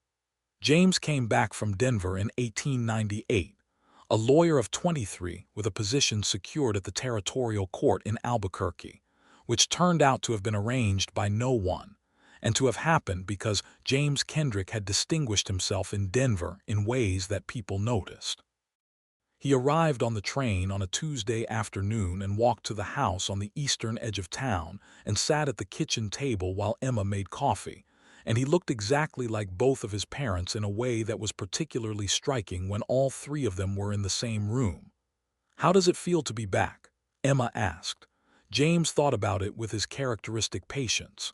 S1: James came back from Denver in 1898, a lawyer of 23 with a position secured at the territorial court in Albuquerque, which turned out to have been arranged by no one, and to have happened because James Kendrick had distinguished himself in Denver in ways that people noticed. He arrived on the train on a Tuesday afternoon and walked to the house on the eastern edge of town and sat at the kitchen table while Emma made coffee, and he looked exactly like both of his parents in a way that was particularly striking when all 3 of them were in the same room. "How does it feel to be back?" Emma asked, James thought about it with his characteristic patience.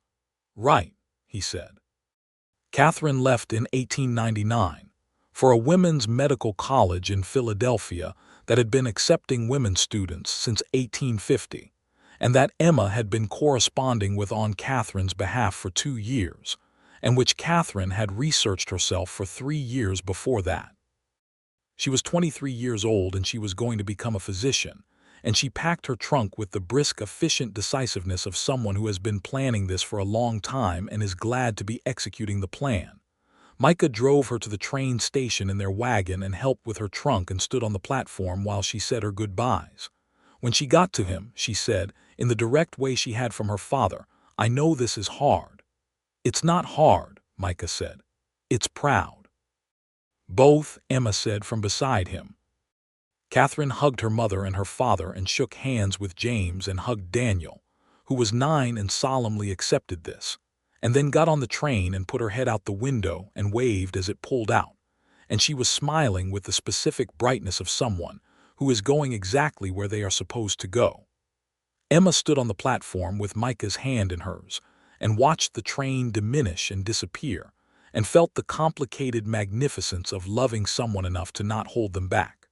S1: "Right," he said. Catherine left in 1899 for a women's medical college in Philadelphia that had been accepting women students since 1850, and that Emma had been corresponding with on Catherine's behalf for 2 years, and which Catherine had researched herself for 3 years before that. She was 23 years old and she was going to become a physician, and she packed her trunk with the brisk, efficient decisiveness of someone who has been planning this for a long time and is glad to be executing the plan. Micah drove her to the train station in their wagon and helped with her trunk and stood on the platform while she said her goodbyes. When she got to him, she said, in the direct way she had from her father, "I know this is hard." "It's not hard," Micah said. "It's proud." "Both," Emma said from beside him. Catherine hugged her mother and her father and shook hands with James and hugged Daniel, who was 9 and solemnly accepted this, and then got on the train and put her head out the window and waved as it pulled out, and she was smiling with the specific brightness of someone who is going exactly where they are supposed to go. Emma stood on the platform with Micah's hand in hers and watched the train diminish and disappear and felt the complicated magnificence of loving someone enough to not hold them back.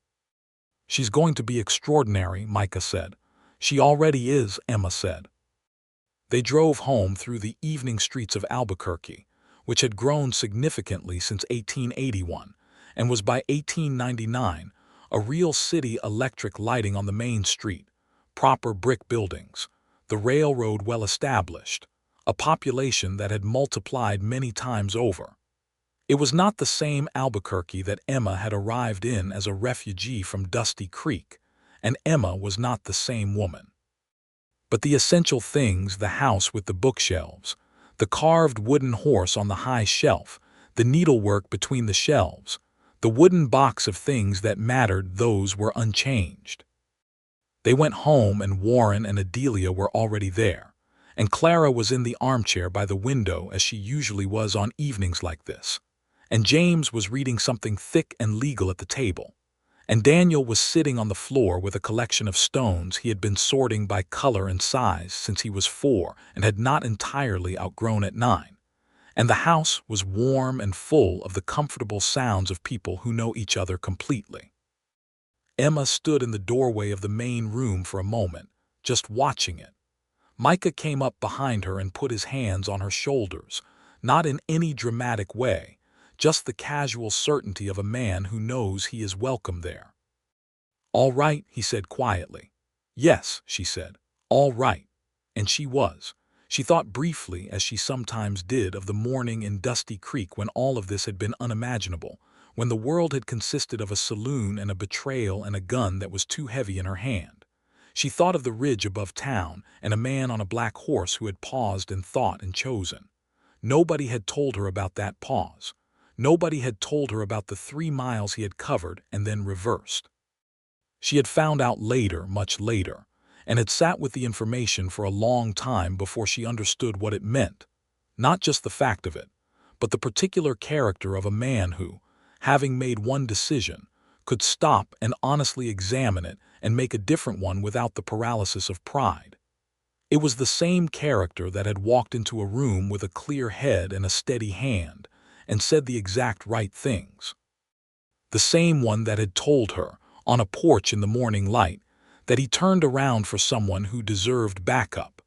S1: "She's going to be extraordinary," Micah said. "She already is," Emma said. They drove home through the evening streets of Albuquerque, which had grown significantly since 1881 and was by 1899 a real city, electric lighting on the main street, proper brick buildings, the railroad well established, a population that had multiplied many times over. It was not the same Albuquerque that Emma had arrived in as a refugee from Dusty Creek, and Emma was not the same woman. But the essential things, the house with the bookshelves, the carved wooden horse on the high shelf, the needlework between the shelves, the wooden box of things that mattered, those were unchanged. They went home and Warren and Adelia were already there, and Clara was in the armchair by the window as she usually was on evenings like this, and James was reading something thick and legal at the table, and Daniel was sitting on the floor with a collection of stones he had been sorting by color and size since he was 4 and had not entirely outgrown at 9, and the house was warm and full of the comfortable sounds of people who know each other completely. Emma stood in the doorway of the main room for a moment, just watching it. Micah came up behind her and put his hands on her shoulders, not in any dramatic way, just the casual certainty of a man who knows he is welcome there. "All right," he said quietly. "Yes," she said, "all right." And she was. She thought briefly, as she sometimes did, of the morning in Dusty Creek when all of this had been unimaginable, when the world had consisted of a saloon and a betrayal and a gun that was too heavy in her hand. She thought of the ridge above town and a man on a black horse who had paused and thought and chosen. Nobody had told her about that pause. Nobody had told her about the 3 miles he had covered and then reversed. She had found out later, much later, and had sat with the information for a long time before she understood what it meant. Not just the fact of it, but the particular character of a man who, having made one decision, could stop and honestly examine it and make a different one without the paralysis of pride. It was the same character that had walked into a room with a clear head and a steady hand and said the exact right things. The same one that had told her, on a porch in the morning light, that he turned around for someone who deserved backup.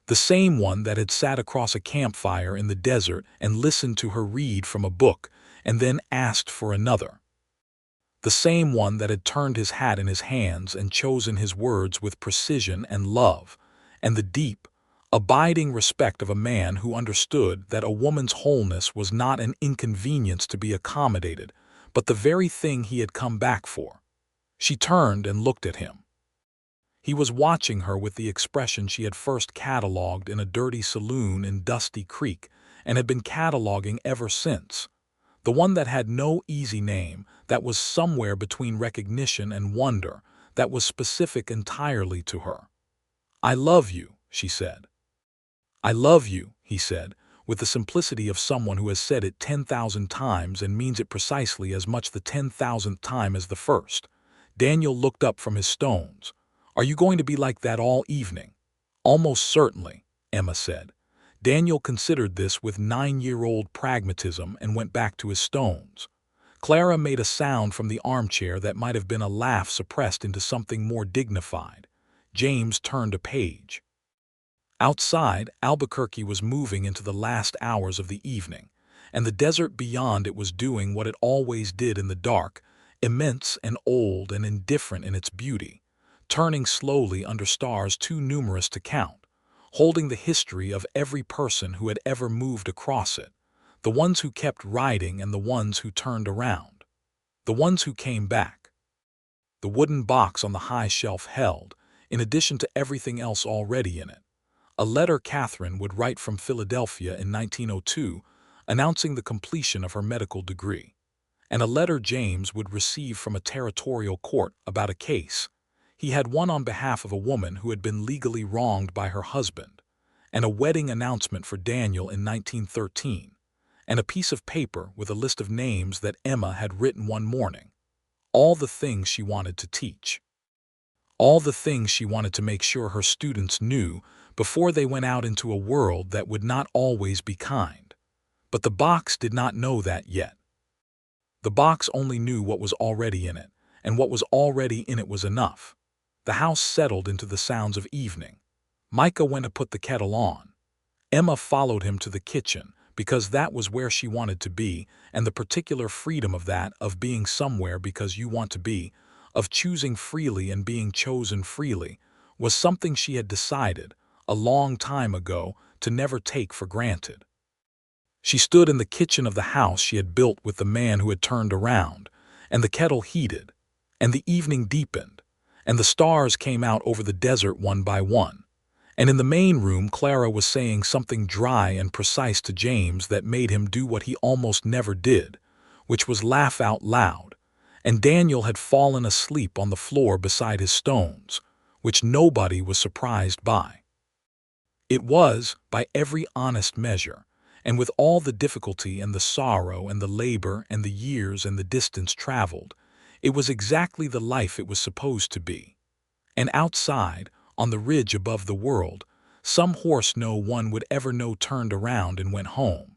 S1: The same one that had sat across a campfire in the desert and listened to her read from a book and then asked for another. The same one that had turned his hat in his hands and chosen his words with precision and love, and the deep, abiding respect of a man who understood that a woman's wholeness was not an inconvenience to be accommodated, but the very thing he had come back for. She turned and looked at him. He was watching her with the expression she had first catalogued in a dirty saloon in Dusty Creek and had been cataloging ever since. The one that had no easy name, that was somewhere between recognition and wonder, that was specific entirely to her. "I love you," she said. "I love you," he said, with the simplicity of someone who has said it 10,000 times and means it precisely as much the 10,000th time as the first. Daniel looked up from his stones. "Are you going to be like that all evening?" Almost certainly, Emma said. Daniel considered this with 9-year-old pragmatism and went back to his stones. Clara made a sound from the armchair that might have been a laugh suppressed into something more dignified. James turned a page. Outside, Albuquerque was moving into the last hours of the evening, and the desert beyond it was doing what it always did in the dark, immense and old and indifferent in its beauty, turning slowly under stars too numerous to count, holding the history of every person who had ever moved across it, the ones who kept riding and the ones who turned around, the ones who came back. The wooden box on the high shelf held, in addition to everything else already in it, a letter Catherine would write from Philadelphia in 1902 announcing the completion of her medical degree, and a letter James would receive from a territorial court about a case. He had one on behalf of a woman who had been legally wronged by her husband, and a wedding announcement for Daniel in 1913, and a piece of paper with a list of names that Emma had written one morning. All the things she wanted to teach. All the things she wanted to make sure her students knew before they went out into a world that would not always be kind. But the box did not know that yet. The box only knew what was already in it, and what was already in it was enough. The house settled into the sounds of evening. Micah went to put the kettle on. Emma followed him to the kitchen, because that was where she wanted to be, and the particular freedom of that, of being somewhere because you want to be, of choosing freely and being chosen freely, was something she had decided, a long time ago, to never take for granted. She stood in the kitchen of the house she had built with the man who had turned around, and the kettle heated, and the evening deepened, and the stars came out over the desert one by one. And in the main room Clara was saying something dry and precise to James that made him do what he almost never did, which was laugh out loud, and Daniel had fallen asleep on the floor beside his stones, which nobody was surprised by. It was, by every honest measure, and with all the difficulty and the sorrow and the labor and the years and the distance traveled, it was exactly the life it was supposed to be. And outside, on the ridge above the world, some horse no one would ever know turned around and went home.